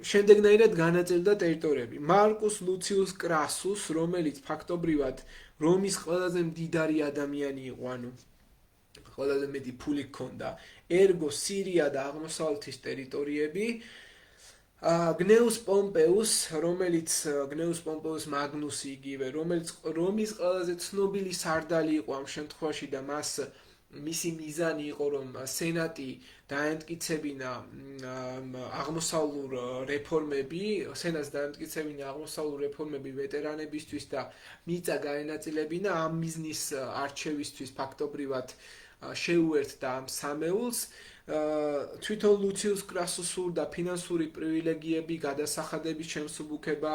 შემდეგნაირად განაწილდა ტერიტორიები. მარკუს ლუციუს კრასუს, რომელიც ფაქტობრივად რომის ყველაზე მდიდარი ადამიანი იყო, ანუ ყველაზე მეტი ფული ჰქონდა, ერგო სირია და აღმოსავლეთის ტერიტორიები, გნეუს პომპეუს, გნეუს პომპეუს მაგნუსი იგივე, რომელიც რომის ყველაზე ცნობილი სარდალი იყო ამ შემთხვევაში და მისი მიზანი იყო, რომ სენატი დაემტკიცებინა აღმოსავლურ რეფორმები ვეტერანებისთვის და მიწა გაენაწილებინა ამ მიზნის არჩევისთვის ფაქტობრივად შეუერთდა ამ სამეულს. თვითონ ლუციუს კრასუს სურდა ფინანსური პრივილეგიები, გადასახადების შემსუბუქება,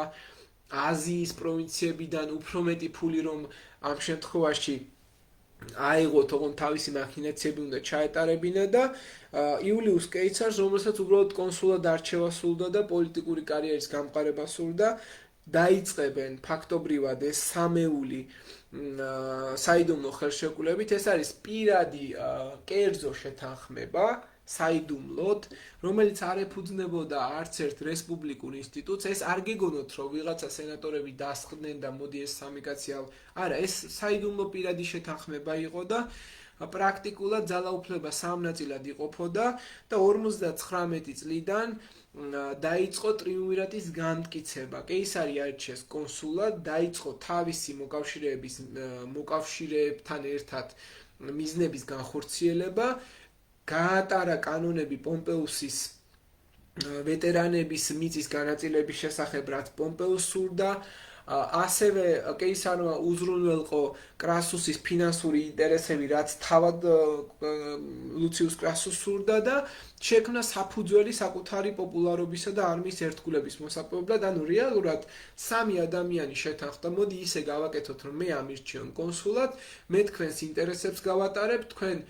აზიის პროვინციებიდან უფრო მეტი ფული რომ ამ შემთხვევაში აიღოთ, ოღონდ თავისი მახინაციები უნდა ჩაეტარებინა და იულიუს კეიცარს, რომელსაც უბრალოდ კონსულად არჩევა სურდა და პოლიტიკური კარიერის გამყარება სურდა, დაიწყებენ ფაქტობრივად ეს სამეული საიდუმლო ხელშეკრულებით. ეს არის პირადი კერძო შეთანხმება საიდუმლოდ, რომელიც არ ეფუძნებოდა არც ერთ რესპუბლიკურ ინსტიტუტს. ეს არ გეგონოთ, რომ ვიღაცა სენატორები დასხდნენ და მოდი ეს სამი კაცი არა, ეს საიდუმლო პირადი შეთანხმება იყო და პრაქტიკულად ძალაუფლება სამ ნაწილად იყოფოდა და 59 წლიდან დაიწყო ტრიუმვირატის განმტკიცება. კეისარი აირჩიეს კონსულად, დაიწყო თავისი მოკავშირეებთან ერთად მიზნების განხორციელება, გაატარა კანონები პომპეუსის ვეტერანების მიწის განაწილების შესახებ, რაც პომპეუს სურდა, ასევე კეისარმა უზრუნველყო კრასუსის ფინანსური ინტერესები, რაც თავად ლუციუს კრასუს სურდა და შექმნა საფუძველი საკუთარი პოპულარობისა და არმიის ერთგულების მოსაპოვებლად. ანუ რეალურად სამი ადამიანი შეთანხმდა, მოდი ისე გავაკეთოთ, რომ მე ამირჩიონ კონსულად, მე თქვენს ინტერესებს გავატარებ, თქვენ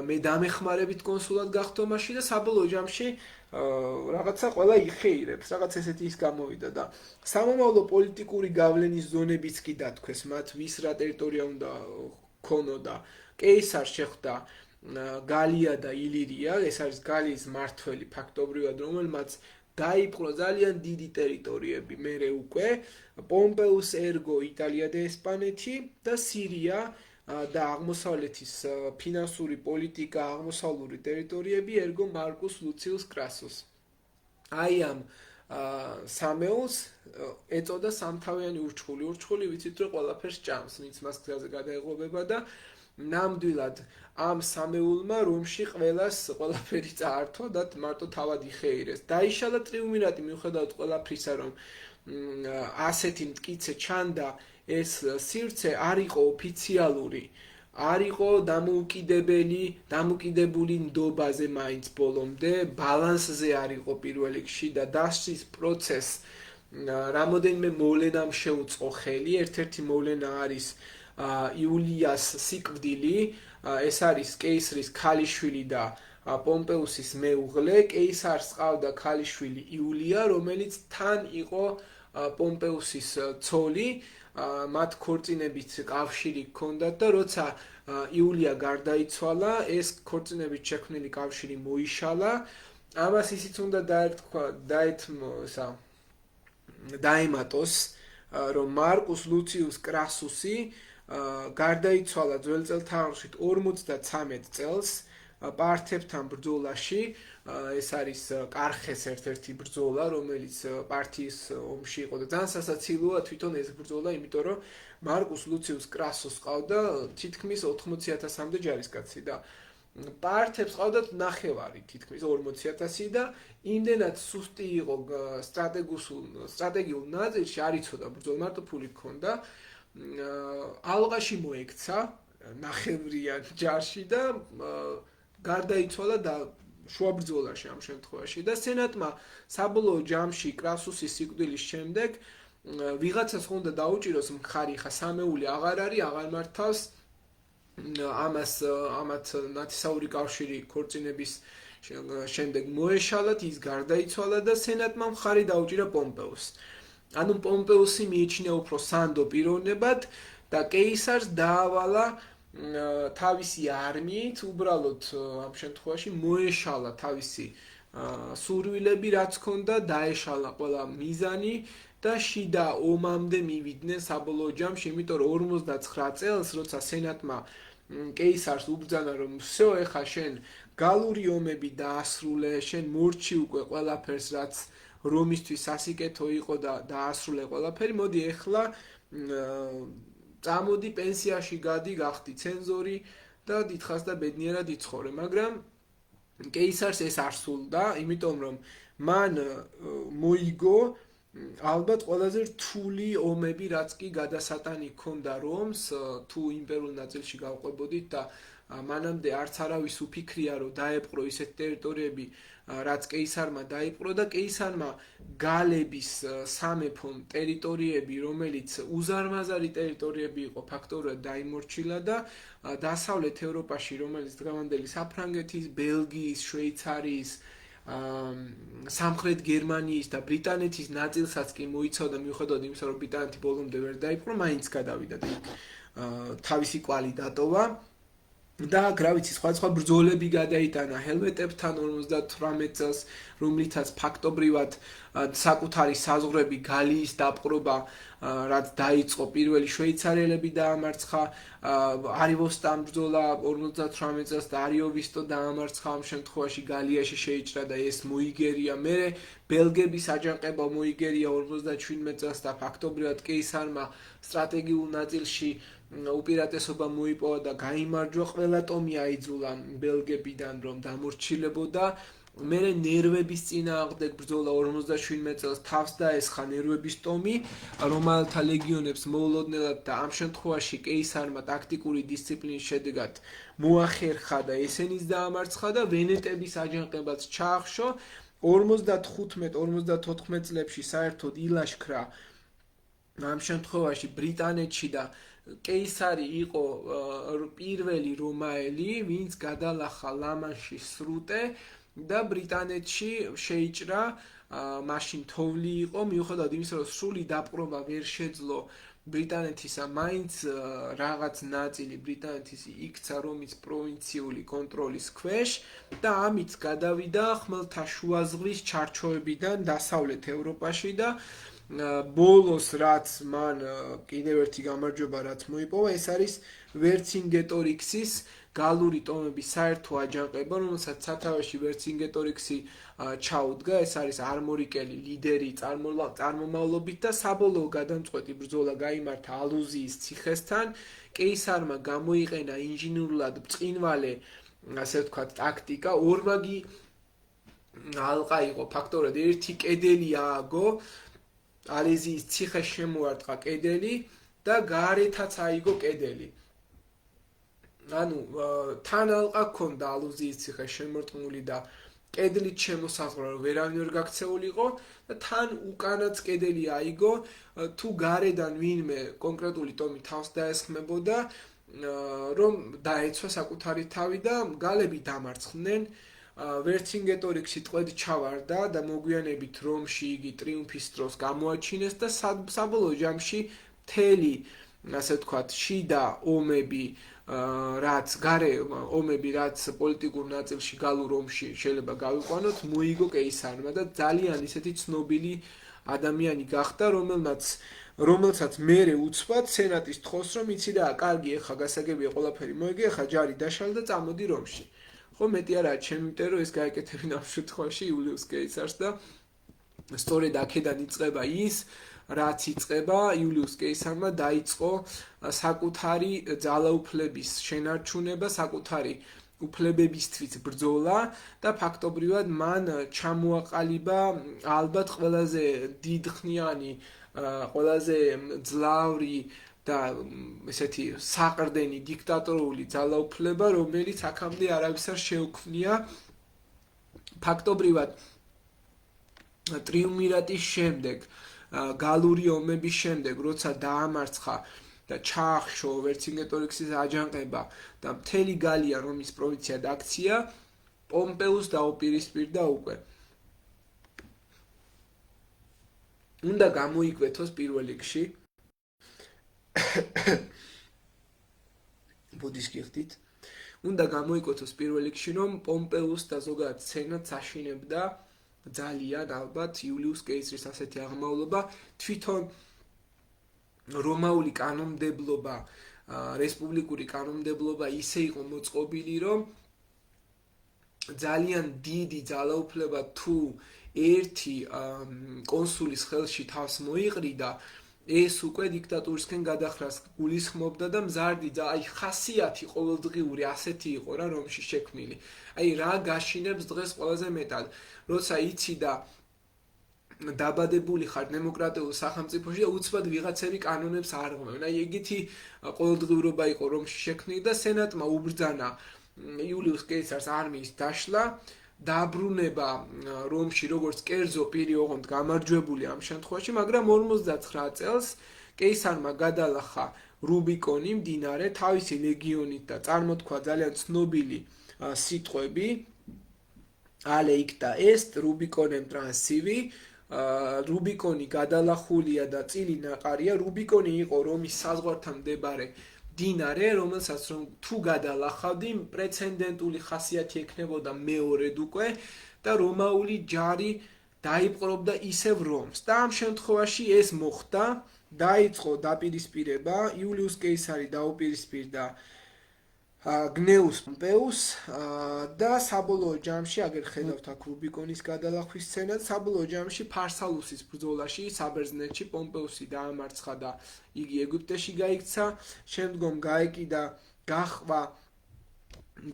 მე დამეხმარებით კონსულად გახდომაში და საბოლოო ჯამში რაღაცა ყველა იხეირებს, რაღაც ესეთი ის გამოვიდა და სამომავლო პოლიტიკური გავლენის ზონებიც კი დათქვეს, მათ ვის რა ტერიტორია უნდა ქონოდა. კეისარს შეხვდა გალია და ილირია, ეს არის გალიის მმართველი ფაქტობრივად, რომელმაც დაიპყრო ძალიან დიდი ტერიტორიები, მერე უკვე პომპეუს ერგო იტალია და ესპანეთი და სირია და აღმოსავლეთის ფინანსური პოლიტიკა, აღმოსავლური ტერიტორიები ერგო მარკუს ლუციუს კრასუს. აი ამ სამეულს ეწოდა სამთავიანი ურჩხული. ურჩხული ვიცით, რომ ყველაფერს ჭამს, ვინც მას გზაზე გადაეღობება და ნამდვილად ამ სამეულმა რომში ყველაფერი წაართვა და მარტო თავად იხეირეს. დაიშალა ტრიუმვირატი მიუხედავად ყველაფრისა, რომ ასეთი მტკიცე ჩანდა, ეს სივრცე არ იყო ოფიციალური, არ იყო დამოუკიდებული ნდობაზე მაინც ბოლომდე, ბალანსზე არ იყო პირველ რიგში და დასჯის პროცესს რამოდენიმე მოვლენამ შეუწყო ხელი. ერთ-ერთი მოვლენა არის იულიას სიკვდილი, ეს არის კეისრის ქალიშვილი და პომპეუსის მეუღლე. კეისარს ჰყავდა ქალიშვილი იულია, რომელიც თან იყო პომპეუსის ცოლი. მათ ქორწინებით კავშირი ჰქონდათ და როცა იულია გარდაიცვალა, ეს ქორწინებით შექმნილი კავშირი მოიშალა. ამას ისიც უნდა დაემატოს, რომ მარკუს ლუციუს კრასუსი გარდაიცვალა ძველ წელთაღრიცხვით 53 წელს პართებთან ბრძოლაში. ეს არის კარხეს ერთ-ერთი ბრძოლა, რომელიც პართიის ომში იყო და ძალიან სასაცილოა თვითონ ეს ბრძოლა, იმიტომ რომ მარკუს ლუციუს კრასუსს ყავდა თითქმის 80,000-მდე ჯარისკაცი და პართებს ყავდათ ნახევარი თითქმის 40,000 და იმდენად სუსტი იყო სტრატეგიულ ნაწილში, არ იცოდა ბრძოლა, მარტო ფული ჰქონდა. ალყაში მოექცა ნახევრიან ჯარში და გარდაიცვალა და შუა ბრძოლაში ამ შემთხვევაში და სენატმა საბოლოო ჯამში კრასუსის სიკვდილის შემდეგ ვიღაცას უნდა დაუჭიროს მხარი, ხა სამეული აღარ არის, აღარ მართავს ამათ ნათესაური კავშირი ქორწინების შემდეგ მოეშალათ, ის გარდაიცვალა და სენატმა მხარი დაუჭირა პომპეუსს. ანუ პომპეუსი მიიჩნია უფრო სანდო პიროვნებად და კეისარს დაავალა თავისი არმიით, უბრალოდ ამ შემთხვევაში მოეშალა თავისი სურვილები, რაც ჰქონდა, დაეშალა ყველა მიზანი და შიდა ომამდე მივიდნენ საბოლოო ჯამში, იმიტომ რომ 59 წელს, როცა სენატმა კეისარს უბრძანა, რომ всё, ეხა შენ გალური ომები დაასრულე, შენ მორჩი უკვე ყველაფერს, რაც რომისთვის სასიკეთო იყო და დაასრულე ყველაფერი, მოდი ეხლა წამოდი პენსიაში გადი, გახდი ცენზორი და დიდხანს და ბედნიერად იცხოვრე, მაგრამ კეისარს ეს არ სურდა, იმიტომ რომ მან მოიგო ალბათ ყველაზე რთული ომები, რაც კი გადასატანი ჰქონდა რომს, თუ იმპერიულ ნაწილში გავყვებოდით და მანამდე არც არავის უფიქრია, რომ დაეპყრო ისეთ ტერიტორიები, რაც კეისარმა დაიპყრო და კეისარმა გალების სამეფომ ტერიტორიები, რომელიც უზარმაზარი ტერიტორიები იყო, ფაქტობრივად დაიმორჩილა და დასავლეთ ევროპაში, რომელიც დღევანდელი საფრანგეთის, ბელგიის, შვეიცარიის, სამხრეთ გერმანიის და ბრიტანეთის ნაწილსაც კი მოიცავდა, მიუხედავად იმისა, რომ ბრიტანეთი ბოლომდე ვერ დაიპყრო, მაინც გადავიდა და თავისი კვალი დატოვა. და რა ვიცი, სხვადასხვა ბრძოლები გადაიტანა ჰელვეტებთან 58 წელს, რომლითაც ფაქტობრივად საკუთარი საზღვრები გალიის დაპყრობა, რაც დაიწყო პირველი შვეიცარიელები დაამარცხა, არივოსთან ბრძოლა 58 წელს და არიოვისტო დაამარცხა, ამ შემთხვევაში გალიაში შეიჭრა და ეს მოიგერია. მერე ბელგების აჯანყება მოიგერია 57 წელს და ფაქტობრივად კეისარმა სტრატეგიულ ნაწილში უპირატესობა მოიპოვა და გაიმარჯვა, ყველა ტომი აიძულა ბელგებიდან, რომ დამორჩილებოდა. მერე ნერვების წინააღმდეგ ბრძოლა 57 წელს თავს დაესხა ნერვების ტომი, რომაელთა ლეგიონებს მოულოდნელად და ამ შემთხვევაში კეისარმა ტაქტიკური დისციპლინის შედეგად მოახერხა და ესენიც დაამარცხა და ვენეტების აჯანყებაც ჩაახშო. 55-54 წლებში საერთოდ ილაშქრა ამ შემთხვევაში ბრიტანეთში და კეისარი იყო პირველი რომაელი, ვინც გადალახა ლა-მანშის სრუტე და ბრიტანეთში შეიჭრა, მაშინ თოვლი იყო, მიუხედავად იმისა, რომ სრული დაპყრობა ვერ შეძლო ბრიტანეთისა, მაინც რაღაც ნაწილი ბრიტანეთის იქცა რომის პროვინციული კონტროლის ქვეშ და ამით გადავიდა ხმელთაშუა ზღვის ჩარჩოებიდან დასავლეთ ევროპაში და ბოლოს რაც მან კიდევ ერთი გამარჯვება რაც მოიპოვა, ეს არის ვერცინგეტორიქსის გალური ტომების საერთო აჯანყება, რომელსაც სათავეში ვერცინგეტორიქსი ჩაუდგა, ეს არის არმორიკელი ლიდერი წარმომავლობით და საბოლოო გადამწყვეტი ბრძოლა გაიმართა ალუზიის ციხესთან. კეისარმა გამოიყენა ინჟინერულად ბრწყინვალე, ასე ვთქვათ, ტაქტიკა, ორმაგი ალყა იყო, ფაქტობრივად ერთი კედელი ააგო, ალეზიის ციხეს შემოარტყა კედელი და გარეთაც აიგო კედელი. ანუ თან ალყა ჰქონდა ალუზიის ციხეს შემორტყმული და კედლით შემოსაზღვრა, რომ ვერავინ ვერ გაქცეულიყო და თან უკანაც კედელი აიგო, თუ გარედან ვინმე კონკრეტული ტომი თავს დაესხმებოდა, რომ დაეცვა საკუთარი თავი და გალები დამარცხდნენ. ვერცინგეტორიქსი ტყვედ ჩავარდა და მოგვიანებით რომში იგი ტრიუმფის დროს გამოაჩინეს და საბოლოო ჯამში მთელი, ასე ვთქვათ, შიდა ომები, რაც გარე ომები, რაც პოლიტიკურ ნაწილში გალურ ომში შეიძლება გავიყვანოთ, მოიგო კეისარმა და ძალიან ისეთი ცნობილი ადამიანი გახდა, რომელსაც მერე უცბად სენატის თხოს, რომ იცი რა, კარგი, ეხა გასაგებია ყველაფერი მოიგე, ეხა ჯარი დაშალ და წამოდი რომში. ხო, მეტი არა, ჩემი მტერო რომ ეს გაეკეთებინა ამ შემთხვევაში იულიუს კეისარს და სწორედ აქედან იწყება ის, რაც იწყება იულიუს კეისარმა დაიწყო საკუთარი ძალაუფლების შენარჩუნება, საკუთარი უფლებებისთვის ბრძოლა და ფაქტობრივად მან ჩამოაყალიბა ალბათ ყველაზე დიდხნიანი, ყველაზე ძლავრი და ესეთი საყრდენი დიქტატორული ძალაუფლება, რომელიც აქამდე არავის არ შეუქმნია. ფაქტობრივად ტრიუმვირატის შემდეგ, გალური ომების შემდეგ, როცა დაამარცხა და ჩაახშო ვერცინგეტორიქსის აჯანყება და მთელი გალია რომის პროვინციად აქცია, პომპეუს დაუპირისპირდა უკვე. უნდა გამოიკვეთოს პირველ რიგში ბუდის გიხდით. უნდა გამოიკვეთოს პირველ რიგში, რომ პომპეუს და ზოგადად სენატს აშინებდა ძალიან ალბათ იულიუს კეისრის ასეთი აღმავლობა, თვითონ რომაული კანონმდებლობა, რესპუბლიკური კანონმდებლობა ისე იყო მოწყობილი, რომ ძალიან დიდი ძალაუფლება თუ ერთი კონსულის ხელში თავს მოიყრიდა, ეს უკვე დიქტატურისკენ გადახრას გულისხმობდა და მზარდი აი ხასიათი ყოველდღიური ასეთი იყო რა რომში შექმნილი. აი რა გაშინებს დღეს ყველაზე მეტად, როცა იცი და დაბადებული ხარ დემოკრატიულ სახელმწიფოში და უცბად ვიღაცები კანონებს არ ღმევენ. აი ეგეთი ყოველდღიურობა იყო რომში შექმნილი და სენატმა უბრძანა იულიუს კეისარს არმიის დაშლა, დაბრუნება რომში როგორც კერძო პირი ოღონდ გამარჯვებული ამ შემთხვევაში, მაგრამ 59 წელს კეისარმა გადალახა რუბიკონი მდინარე თავისი ლეგიონით და წარმოთქვა ძალიან ცნობილი სიტყვები ale icta est rubiconem transivi. რუბიკონი გადალახულია და წილი ნაყარია. რუბიკონი იყო რომის საზღვართან მდებარე მდინარე, რომელსაც რომ თუ გადალახავდი, პრეცედენტული ხასიათი ექნებოდა მეორედ უკვე და რომაული ჯარი დაიპყრობდა ისევ რომს. და ამ შემთხვევაში ეს მოხდა, დაიწყო დაპირისპირება, იულიუს კეისარი დაუპირისპირდა გნეუს პომპეუს და საბოლოო ჯამში, აგერ ხედავთ აქ რუბიკონის გადალახვის სცენას, საბოლოო ჯამში ფარსალუსის ბრძოლაში საბერძნეთში პომპეუსი დაამარცხა და იგი ეგვიპტეში გაიქცა, შემდგომ გაეკიდა გაჰყვა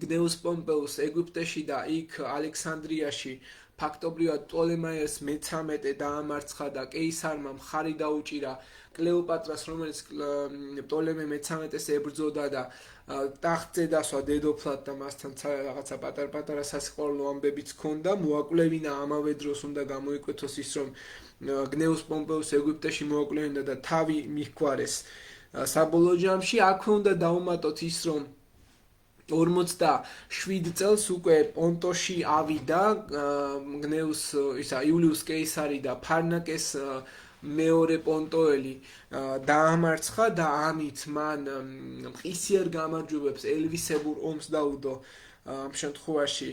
გნეუს პომპეუს ეგვიპტეში და იქ ალექსანდრიაში ფაქტობრივად პტოლემაიოს მე-13 დაამარცხა და კეისარმა მხარი დაუჭირა კლეოპატრას, რომელიც პტოლემე მე-13-ს ებრძოდა და ტახტზე დასვა დედოფლად და მასთან რაღაცა პატარ-პატარა სასიყვარულო ამბებიც ჰქონდა. მოაკვლევინა ამავე დროს უნდა გამოიკვეთოს ის, რომ გნეუს პომპეუს ეგვიპტეში მოაკვლევინა და თავი მიჰგვარეს საბოლოო ჯამში. აქვე უნდა დაუმატოთ ის, რომ 47 წელს უკვე პონტოში ავიდა გნეუს იულიუს კეისარი და ფარნაკეს მეორე პონტოელი დაამარცხა და ამით მან მყისიერ გამარჯვებებს ელვისებურ ომს დაუდო ამ შემთხვევაში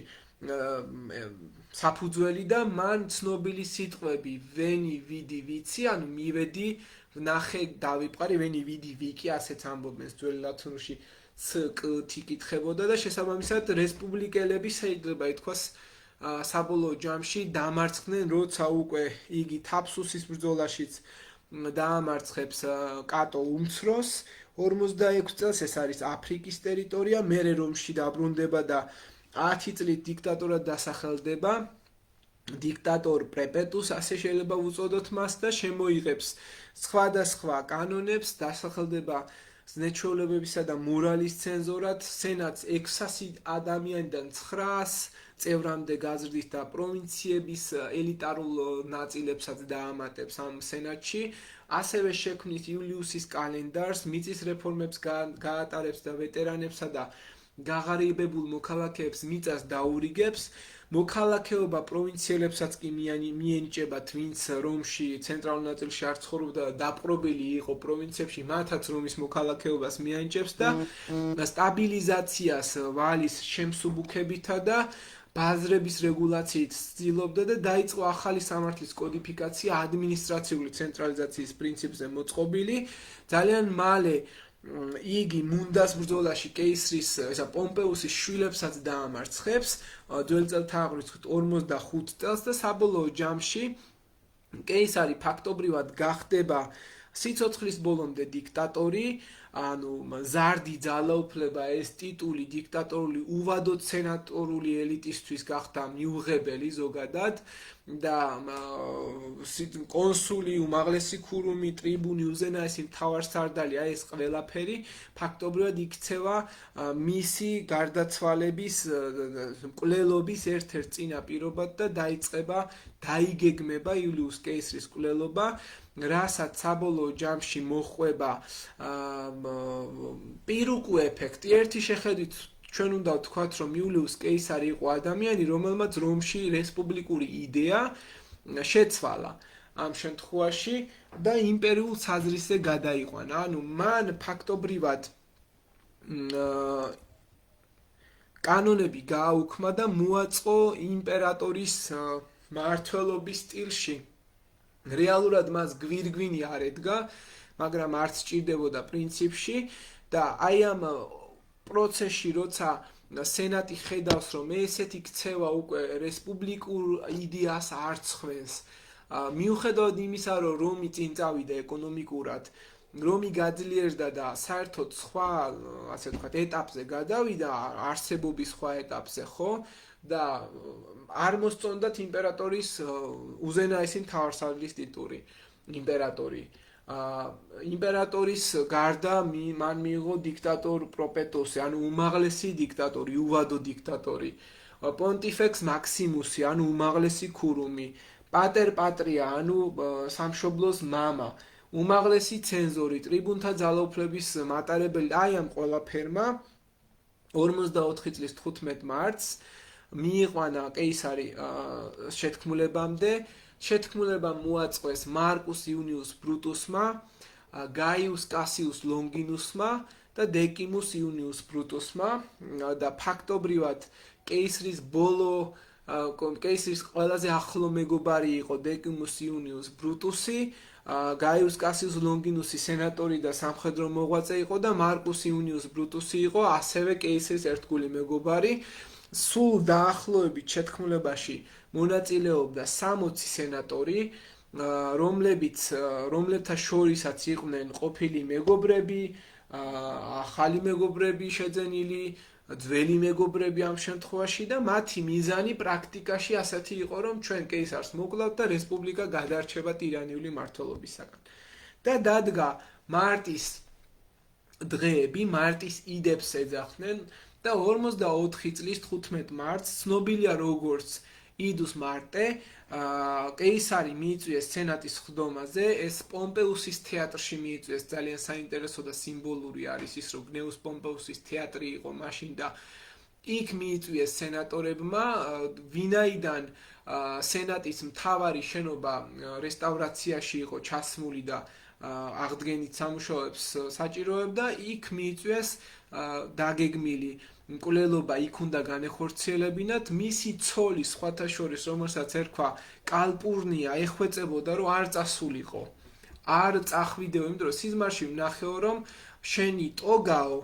საფუძველი და მან ცნობილი სიტყვები ვენი ვიდი ვიცი, ანუ მივედი ვნახე დავიპყარი, ვენი ვიდი ვიკი, ასეც ამბობენ ძველ ლათინურში ცკ-თი კითხებოდა და შესაბამისად რესპუბლიკელები შეიძლება ითქვას საბოლოო ჯამში დამარცხდნენ, როცა უკვე იგი თაფსუსის ბრძოლაშიც დაამარცხებს კატო უმცროს 46 წელს, ეს არის აფრიკის ტერიტორია, მერე რომში დაბრუნდება და 10 წლით დიქტატორად დასახელდება, დიქტატორ პრეპეტუს, ასე შეიძლება უწოდოთ მას და შემოიღებს სხვადასხვა კანონებს, დასახელდება ზნეჩვეულებებისა და მორალის ცენზორად, სენატს 600 ადამიანიდან 900 წევრამდე გაზრდით და პროვინციების ელიტარულ ნაწილებსაც დაამატებს ამ სენატში. ასევე შექმნის იულიუსის კალენდარს, მიწის რეფორმებს გაატარებს და ვეტერანებსა და გაღარიბებულ მოქალაქეებს მიწას დაურიგებს. მოქალაქეობა პროვინციელებსაც კი მიენიჭებათ, ვინც რომში ცენტრალურ ნაწილში არ ცხოვრობდა და დაპყრობილი იყო პროვინციებში, მათაც რომის მოქალაქეობას მიენიჭებს და სტაბილიზაციას ვალის შემსუბუქებითა და ბაზრების რეგულაციით ცდილობდა და დაიწყო ახალი სამართლის კოდიფიკაცია ადმინისტრაციული ცენტრალიზაციის პრინციპზე მოწყობილი. ძალიან მალე იგი მუნდას ბრძოლაში კეისრის პომპეუსის შვილებსაც დაამარცხებს ძველი წელთაღრიცხვით 45 წელს და საბოლოო ჯამში კეისარი ფაქტობრივად გახდება სიცოცხლის ბოლომდე დიქტატორი, ანუ ზარდი ძალაუფლება, ეს ტიტული დიქტატორული უვადოდ სენატორული ელიტისთვის გახდა მიუღებელი ზოგადად და კონსული, უმაღლესი ქურუმი, ტრიბუნი, უზენაესი მთავარსარდალი, აი ეს ყველაფერი ფაქტობრივად იქცევა მისი გარდაცვალების მკვლელობის ერთ-ერთ წინაპირობად და დაიგეგმება იულიუს კეისრის მკვლელობა, რასაც საბოლოო ჯამში მოჰყვება პირუკუ ეფექტი. ერთი შეხედვით ჩვენ უნდა ვთქვათ, რომ იულიუს კეისარი იყო ადამიანი, რომელმაც რომში რესპუბლიკური იდეა შეცვალა ამ შემთხვევაში და იმპერიულ საზრისზე გადაიყვანა. ანუ მან ფაქტობრივად კანონები გააუქმა და მოაწყო იმპერატორის მმართველობის სტილში. რეალურად მას გვირგვინი არ ედგა, მაგრამ არც სჭირდებოდა პრინციპში და აი ამ პროცესში, როცა სენატი ხედავს, რომ ესეთი ქცევა უკვე რესპუბლიკურ იდეას არ ცხვენს, მიუხედავად იმისა, რომ რომი წინ წავიდა ეკონომიკურად, რომი გაძლიერდა და საერთოდ სხვა, ასე ვთქვათ, ეტაპზე გადავიდა, არსებობის სხვა ეტაპზე, ხო? და არ მოსწონდათ იმპერატორის უზენაესი მთავარსარდლის ტიტული, იმპერატორი. იმპერატორის გარდა მან მიიღო დიქტატორ პროპეტოსი, ანუ უმაღლესი დიქტატორი, უვადო დიქტატორი, პონტიფექს მაქსიმუსი, ანუ უმაღლესი ქურუმი, პატერ პატრია, ანუ სამშობლოს მამა, უმაღლესი ცენზორი, ტრიბუნთა ძალაუფლების მატარებელი. აი ამ ყველაფერმა 44 წლის 15 მარტს მიიყვანა კეისარი შეთქმულებამდე. შეთქმულება მოაწყვეს მარკუს იუნიუს ბრუტუსმა, გაიუს კასიუს ლონგინუსმა და დეკიმუს იუნიუს ბრუტუსმა და ფაქტობრივად კეისრის ყველაზე ახლო მეგობარი იყო დეკიმუს იუნიუს ბრუტუსი, გაიუს კასიუს ლონგინუსი სენატორი და სამხედრო მოღვაწე იყო და მარკუს იუნიუს ბრუტუსი იყო ასევე კეისრის ერთგული მეგობარი. სულ დაახლოებით შეთქმულებაში მონაწილეობდა 60 სენატორი, რომლებთა შორისაც იყვნენ ყოფილი მეგობრები, ახალი მეგობრები შეძენილი, ძველი მეგობრები ამ შემთხვევაში და მათი მიზანი პრაქტიკაში ასეთი იყო, რომ ჩვენ კეისარს მოკლავთ და რესპუბლიკა გადარჩება ტირანიული მმართველობისაგან. და დადგა მარტის დღეები, მარტის იდებს ეძახდნენ და 44 წლის 15 მარტს ცნობილია როგორც იდუს მარტე, კეისარი მიიწვიეს სენატის ხდომაზე, ეს პომპეუსის თეატრში მიიწვიეს, ძალიან საინტერესო და სიმბოლური არის ის, რომ გნეუს პომპეუსის თეატრი იყო მაშინ და იქ მიიწვიეს სენატორებმა, ვინაიდან სენატის მთავარი შენობა რესტავრაციაში იყო ჩასმული და აღდგენით სამუშაოებს საჭიროებდა, იქ მიიწვიეს დაგეგმილი მკვლელობა, იქ უნდა განეხორციელებინათ. მისი ცოლი, სხვათა შორის, რომელსაც ერქვა კალპურნია, ეხვეწებოდა, რომ არ წასულიყო, არ წახვიდეო, იმიტომ რომ სიზმარში ვნახეო, რომ შენი ტოგაო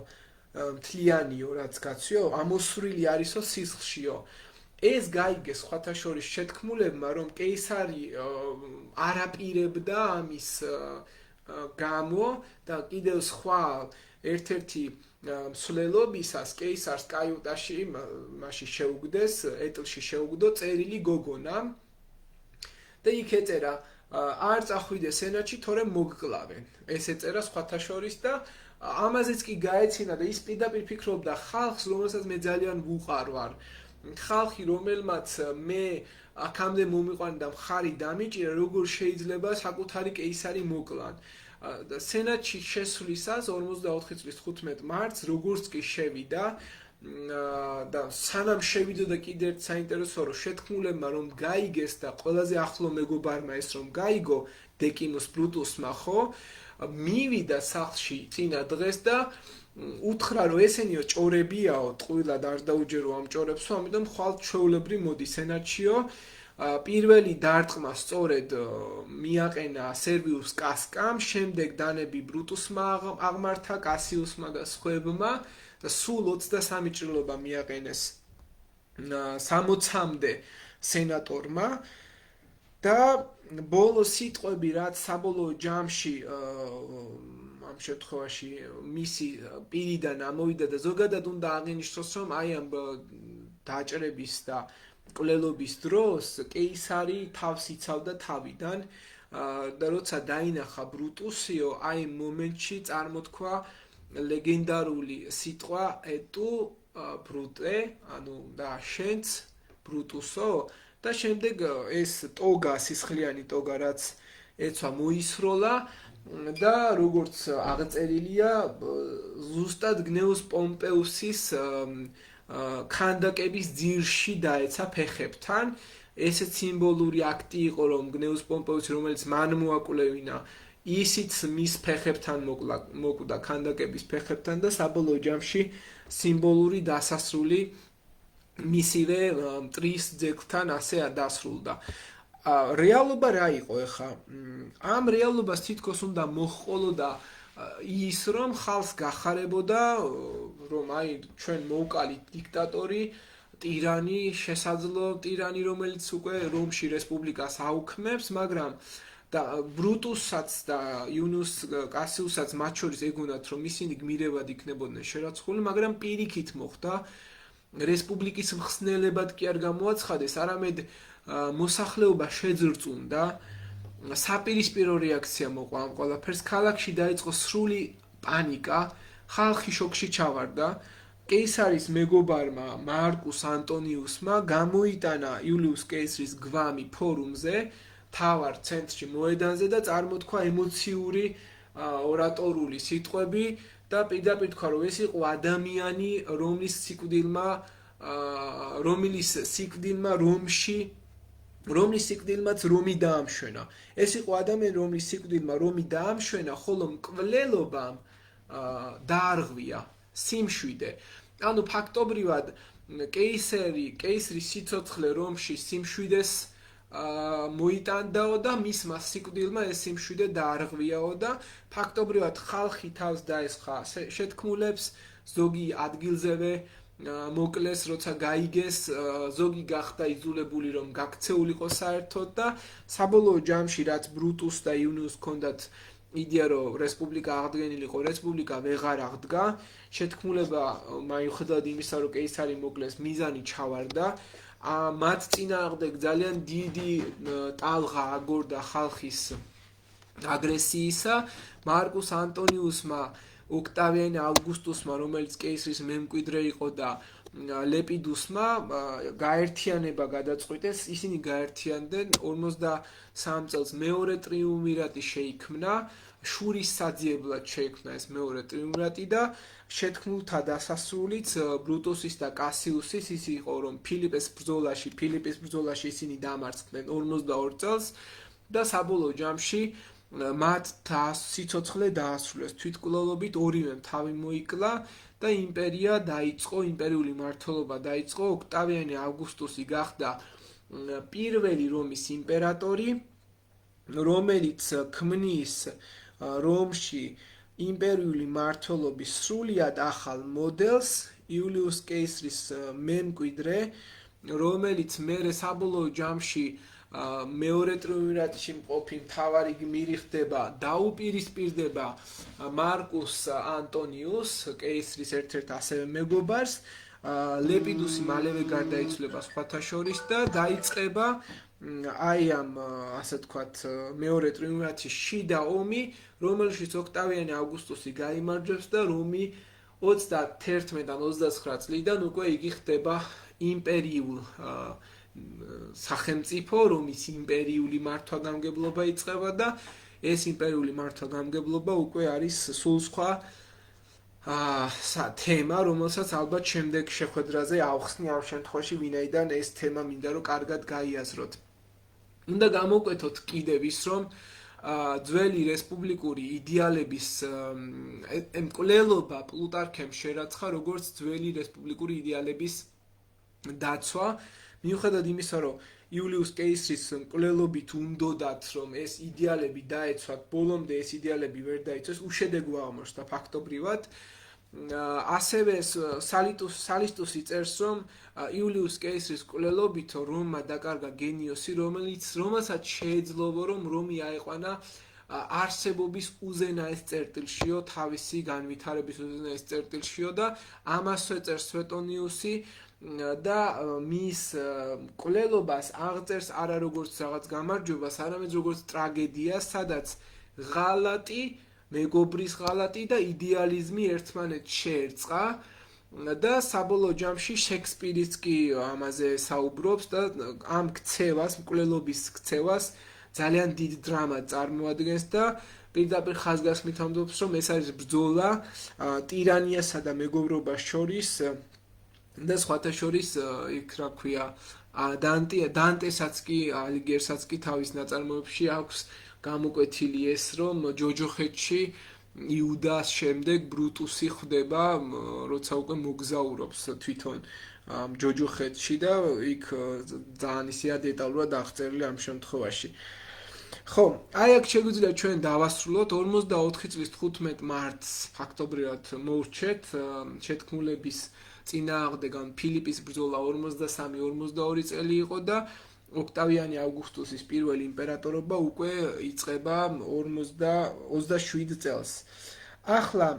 მთლიანიო, რაც კაციო, ამოსვრილი არისო სისხლშიო. ეს გაიგეს სხვათა შორის შეთქმულებმა, რომ კეისარი არ აპირებდა ამის გამო და კიდევ სხვა ერთ-ერთი მსვლელობისას კეისარს კაიუტაში მასში შეუგდეს, ეტლში შეუგდო წერილი გოგონა და იქ ეწერა არ წახვიდე სენატში, თორემ მოგკლავენ. ეს ეწერა სხვათა შორის და ამაზეც კი გაეცინა და ის პირდაპირ ფიქრობდა ხალხს, რომელსაც მე ძალიან ვუყარ ვარ ხალხი რომელმაც მე აქამდე მომიყვანდა მხარი დამიჭირა როგორ შეიძლება საკუთარი კეისარი მოკლან სენატში შესვლისას 44 წლის 15 მარტს როგორც კი შევიდა და სანამ შევიდოდა კიდე ერთ საინტერესოა რომ შეთქმულებმა რომ გაიგეს და ყველაზე ახლო მეგობარმა ეს რომ გაიგო დეკიმუს ბრუტუსმა ხო მივიდა სახლში წინა დღეს და უთხრა რომ ესენიო ჭორებიაო ტყუილად არ დაუჯერო ამ ჭორებსო ამიტომ ხვალ ჩვეულებრი მოდი სენატშიო პირველი დარტყმა სწორედ მიაყენა სერვიუს კასკამ შემდეგ დანები ბრუტუსმა აღმართა კასიუსმა და სხვებმა და სულ 23 ჭრილობა მიაყენეს 60-მდე სენატორმა და ბოლო სიტყვები რაც საბოლოო ჯამში ამ შემთხვევაში მისი პირიდან ამოვიდა და ზოგადად უნდა აღინიშნოს რომ აი ამ დაჭრების და კვლელობის დროს კეისარი თავს იცავდა თავიდან და როცა დაინახა ბრუტუსიო აი ამ მომენტში წარმოთქვა ლეგენდარული სიტყვა ეტუ ბრუტე ანუ და შენც ბრუტუსო და შემდეგ ეს ტოგა სისხლიანი ტოგა რაც ეცვა მოისროლა და როგორც აღწერილია ზუსტად გნეუს პომპეუსის ქანდაკების ძირში დაეცა ფეხებთან ესეც სიმბოლური აქტი იყო რომ გნეუს პომპეუსი რომელიც მან მოაკვლევინა ისიც მის ფეხებთან მოკვდა ქანდაკების ფეხებთან და საბოლოო ჯამში სიმბოლური დასასრული მისივე მტრის ძეგლთან ასე დასრულდა რეალობა რა იყო ეხა ამ რეალობას თითქოს უნდა მოჰყოლოდა ის რომ ხალხს გახარებოდა რომ აი ჩვენ მოვკალით დიქტატორი ტირანი შესაძლო ტირანი რომელიც უკვე რომში რესპუბლიკას აუქმებს მაგრამ და ბრუტუსსაც და იუნიუს კასიუსაც მათ შორის ეგონათ რომ ისინი გმირებად იქნებოდნენ შერაცხული მაგრამ პირიქით მოხდა რესპუბლიკის მხსნელებად კი არ გამოაცხადეს არამედ მოსახლეობა შეძრწუნდა საპირისპირო რეაქცია მოყვა ამ ყველაფერს ქალაქში დაიწყო სრული პანიკა ხალხი შოკში ჩავარდა კეისარის მეგობარმა მარკუს ანტონიუსმა გამოიტანა იულიუს კეისრის გვამი ფორუმზე თავარ ცენტრში მოედანზე და წარმოთქვა ემოციური ორატორული სიტყვები და პირდაპირ თქვა რომ ეს იყო ადამიანი რომლის სიკვდილმა რომის სიკვდილმაც რომი დაამშვენა ეს იყო ადამიანი რომლის სიკვდილმა რომი დაამშვენა ხოლო მკვლელობამ დაარღვია სიმშვიდე ანუ ფაქტობრივად კეისრის სიცოცხლე რომში სიმშვიდეს მოიტანდაო და მისმა სიკვდილმა ეს სიმშვიდე დაარღვიაო და ფაქტობრივად ხალხი თავს დაესხა შეთქმულებს ზოგი ადგილზევე მოკლეს როცა გაიგეს ზოგი გახდა იძულებული რომ გაქცეულიყო საერთოდ და საბოლოო ჯამში რაც ბრუტუს და იუნიუს ჰქონდათ იდეა რომ რესპუბლიკა აღდგენილიყო რესპუბლიკა ვეღარ აღდგა შეთქმულება მიუხედავად იმისა რომ კეისარი მოკლეს მიზანი ჩავარდა მათ წინააღმდეგ ძალიან დიდი ტალღა აგორდა ხალხის აგრესიისა მარკუს ანტონიუსმა ოქტავიანე ავგუსტუსმა რომელიც კეისრის მემკვიდრე იყო და ლეპიდუსმა გაერთიანება გადაწყვიტეს ისინი გაერთიანდნენ 53 წელს მეორე ტრიუმვირატი შეიქმნა შურის საძიებლად შეიქმნა ეს მეორე ტრიუმვირატი და შეთქმულთა დასასრულიც ბრუტუსის და კასიუსის ის იყო რომ ფილიპის ბრძოლაში ისინი დამარცხდნენ 52 წელს და საბოლოო ჯამში მათ სიცოცხლე დაასრულეს თვითკვლელობით ორივემ თავი მოიკლა და იმპერია დაიწყო იმპერიული მმართველობა დაიწყო ოქტავიანე ავგუსტუსი გახდა პირველი რომის იმპერატორი რომელიც ქმნის რომში იმპერიული მმართველობის სრულიად ახალ მოდელს იულიუს კეისრის მემკვიდრე რომელიც მერე საბოლოო ჯამში მეორე ტრიუმვირატში მყოფი მთავარი გმირი ხდება დაუპირისპირდება მარკუს ანტონიუს კეისრის ერთ-ერთ ასევე მეგობარს ლეპიდუსი მალევე გარდაიცვლება სხვათა შორის და დაიწყება აი ამ ასე ვთქვათ მეორე ტრიუმვირატში შიდა ომი რომელშიც ოქტავიანე ავგუსტუსი გაიმარჯვებს და რომი 31 ან 29 წლიდან უკვე იგი ხდება იმპერიულ სახელმწიფო, რომის იმპერიული მართვა-გამგებლობა იწყება და ეს იმპერიული მართვა-გამგებლობა უკვე არის სულ სხვა თემა, რომელსაც ალბათ შემდეგ შეხვედრაზე ავხსნი ამ შემთხვევაში, ვინაიდან ეს თემა მინდა რომ კარგად გაიაზროთ. უნდა გამოვკვეთოთ კიდევ ის, რომ ძველი რესპუბლიკური იდეალების მკვლელობა პლუტარქემ შერაცხა როგორც ძველი რესპუბლიკური იდეალების დაცვა, მიუხედავად იმისა, რომ იულიუს კეისრის მკვლელობით უნდოდათ, რომ ეს იდეალები დაეცვათ, ბოლომდე ეს იდეალები ვერ დაიცვეს, უშედეგო აღმოჩნდა ფაქტობრივად. ასევე სალისტუსი წერს, რომ იულიუს კეისრის მკვლელობით რომმა დაკარგა გენიოსი, რომელსაც შეეძლო, რომ რომი აეყვანა არსებობის უზენაეს წერტილშიო, თავისი განვითარების უზენაეს წერტილშიო და ამასვე წერს სვეტონიუსი და მის მკვლელობას აღწერს არა როგორც რაღაც გამარჯვებას, არამედ როგორც ტრაგედიას, სადაც ღალატი, მეგობრის ღალატი და იდეალიზმი ერთმანეთს შეერწყა და საბოლოო ჯამში შექსპირიც კი ამაზე საუბრობს და ამ ქცევას, მკვლელობის ქცევას ძალიან დიდ დრამად წარმოადგენს და პირდაპირ ხაზგასმით ამბობს, რომ ეს არის ბრძოლა ტირანიასა და მეგობრობას შორის და სხვათა შორის, იქ რა ქვია, დანტესაც კი, ალიგიერსაც კი თავის ნაწარმოებში აქვს გამოკვეთილი ეს, რომ ჯოჯოხეთში იუდას შემდეგ ბრუტუსი ხვდება, როცა უკვე მოგზაურობს თვითონ ჯოჯოხეთში და იქ ძალიან ისეა დეტალურად აღწერილი ამ შემთხვევაში. ხო, აი აქ შეგვიძლია ჩვენ დავასრულოთ 44 წლის 15 მარტს ფაქტობრივად მოვრჩეთ შეთქმულების წინააღმდეგან ფილიპის ბრძოლა 43-42 წელი იყო და ოქტავიანე ავგუსტუსის პირველი იმპერატორობა უკვე იწყება 27 წელს. ახლა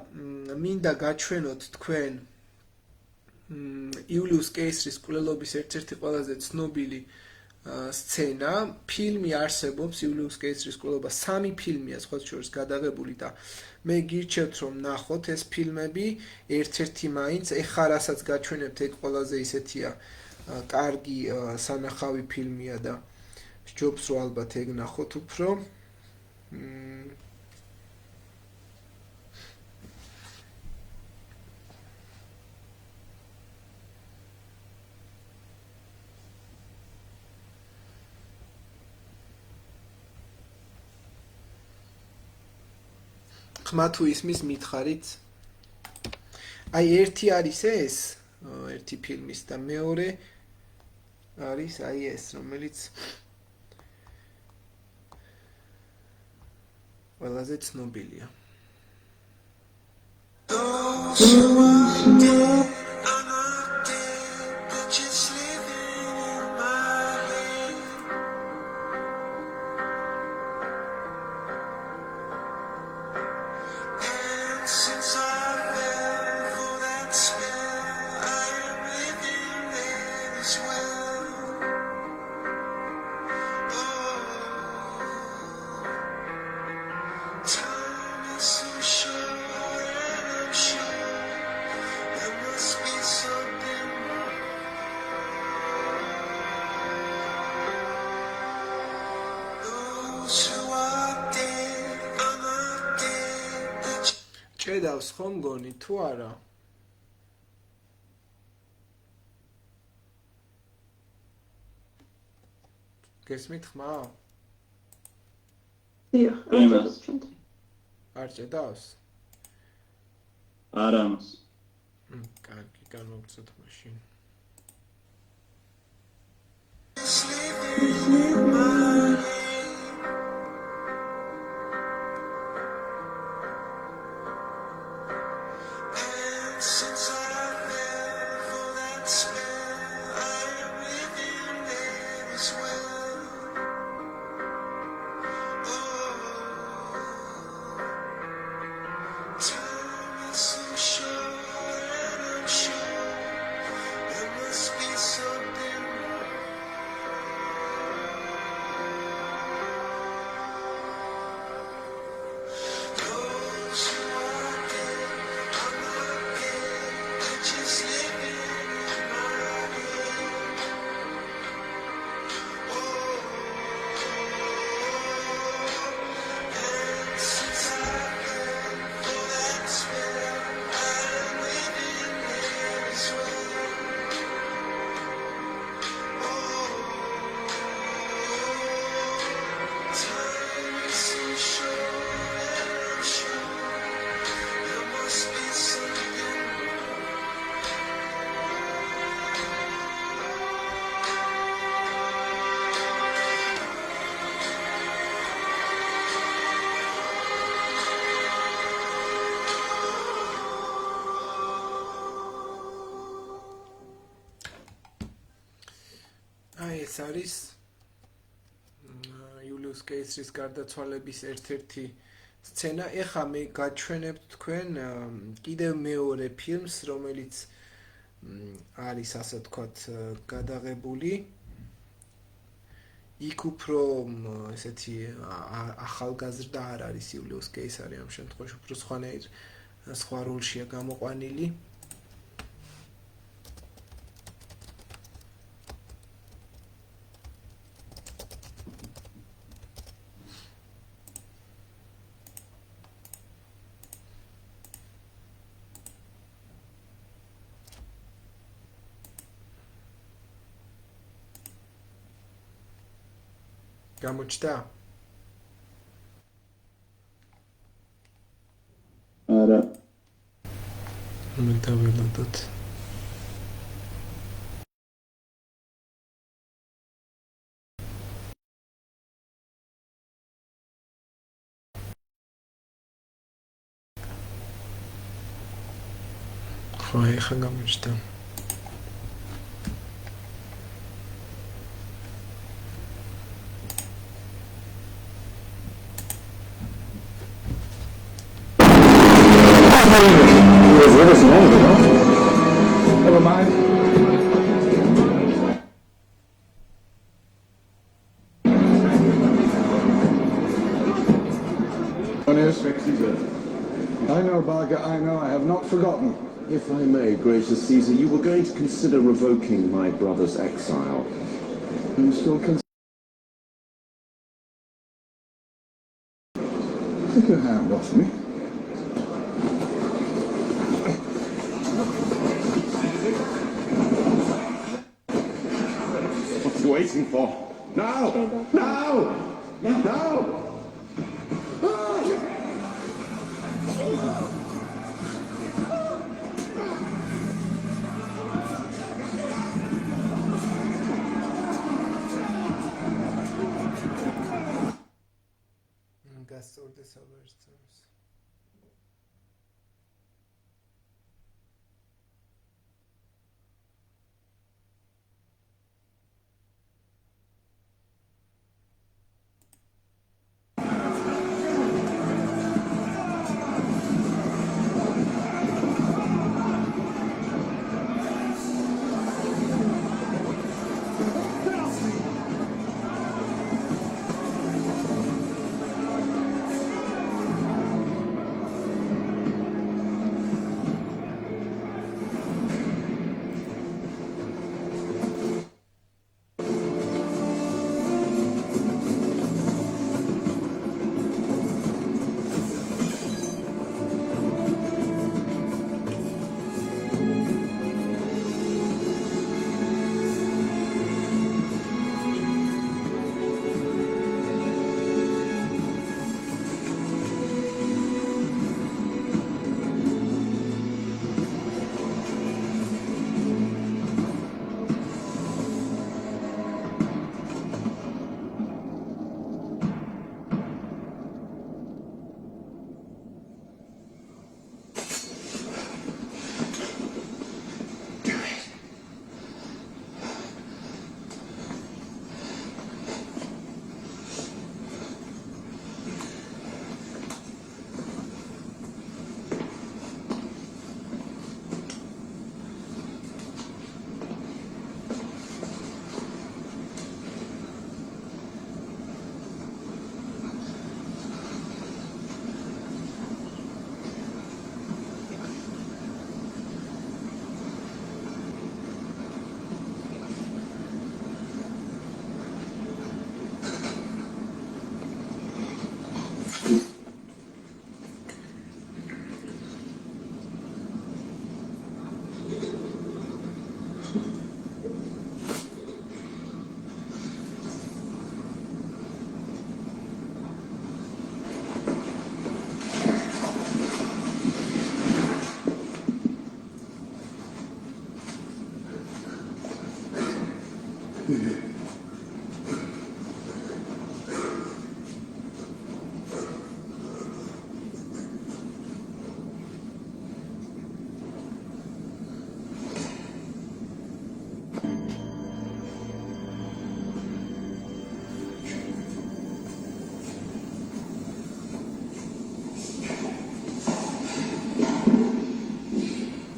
მინდა გაჩვენოთ თქვენ იულიუს კეისრის მკვლელობის ერთ-ერთი ყველაზე ცნობილი სცენა. ფილმი არსებობს იულიუს კეისრის მკვლელობა, 3 ფილმია სხვათა შორის გადაღებული და მე გირჩევთ რომ ნახოთ ეს ფილმები, ერთ-ერთი მაინც, ეხლა რასაც გაჩვენებთ ეგ ყველაზე ისეთია კარგი სანახავი ფილმია და სჯობს რომ ალბათ ეგ ნახოთ უფრო. ხმა თუ ისმის მითხარით. აი ერთი არის ეს, ერთი ფილმის და მეორე არის აი ეს, რომელიც ყველაზე ცნობილია. ჭედავს ხო მგონი თუ არა? გესმით ხმა? დიახ, არ ჭედავს? არა მას. კარგი, განვაგრძოთ მაშინ. არის იულიუს კეისრის გარდაცვალების ერთ-ერთი სცენა. ეხლა მე გაჩვენებთ თქვენ კიდევ მეორე ფილმს, რომელიც არის ასე ვთქვათ გადაღებული. იქ უფრო ესეთი ახალგაზრდა არ არის იულიუს კეისარი ამ შემთხვევაში, უფრო სხვა როლშია გამოყვანილი. გამოჩნდა? არა. მე დაველოდოთ. ხო, ეხლა გამოჩნდა. Never mind. I know, Barger, I know. I have not forgotten. If I may, gracious Caesar, you were going to consider revoking my brother's exile. You still Take your hand off me. What are you waiting for? Now! Now! Now! გასწორდა საბერძნეთს.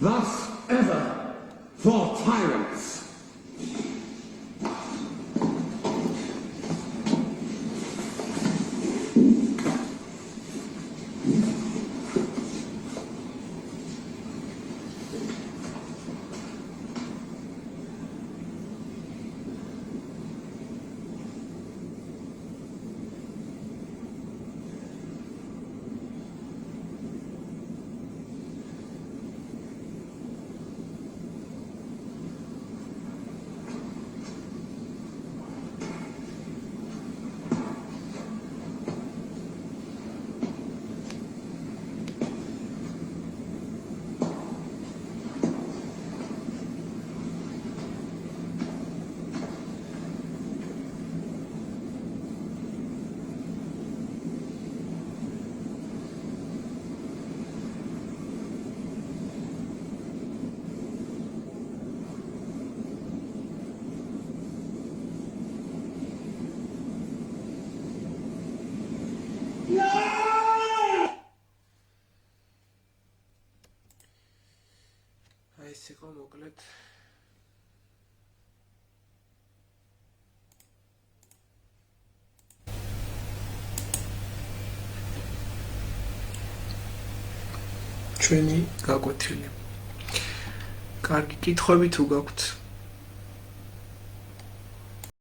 thus ever for tyrants. ეს იყო მოკლედ ჩვენი გაკვეთილი. კარგი, კითხვები თუ გაქვთ?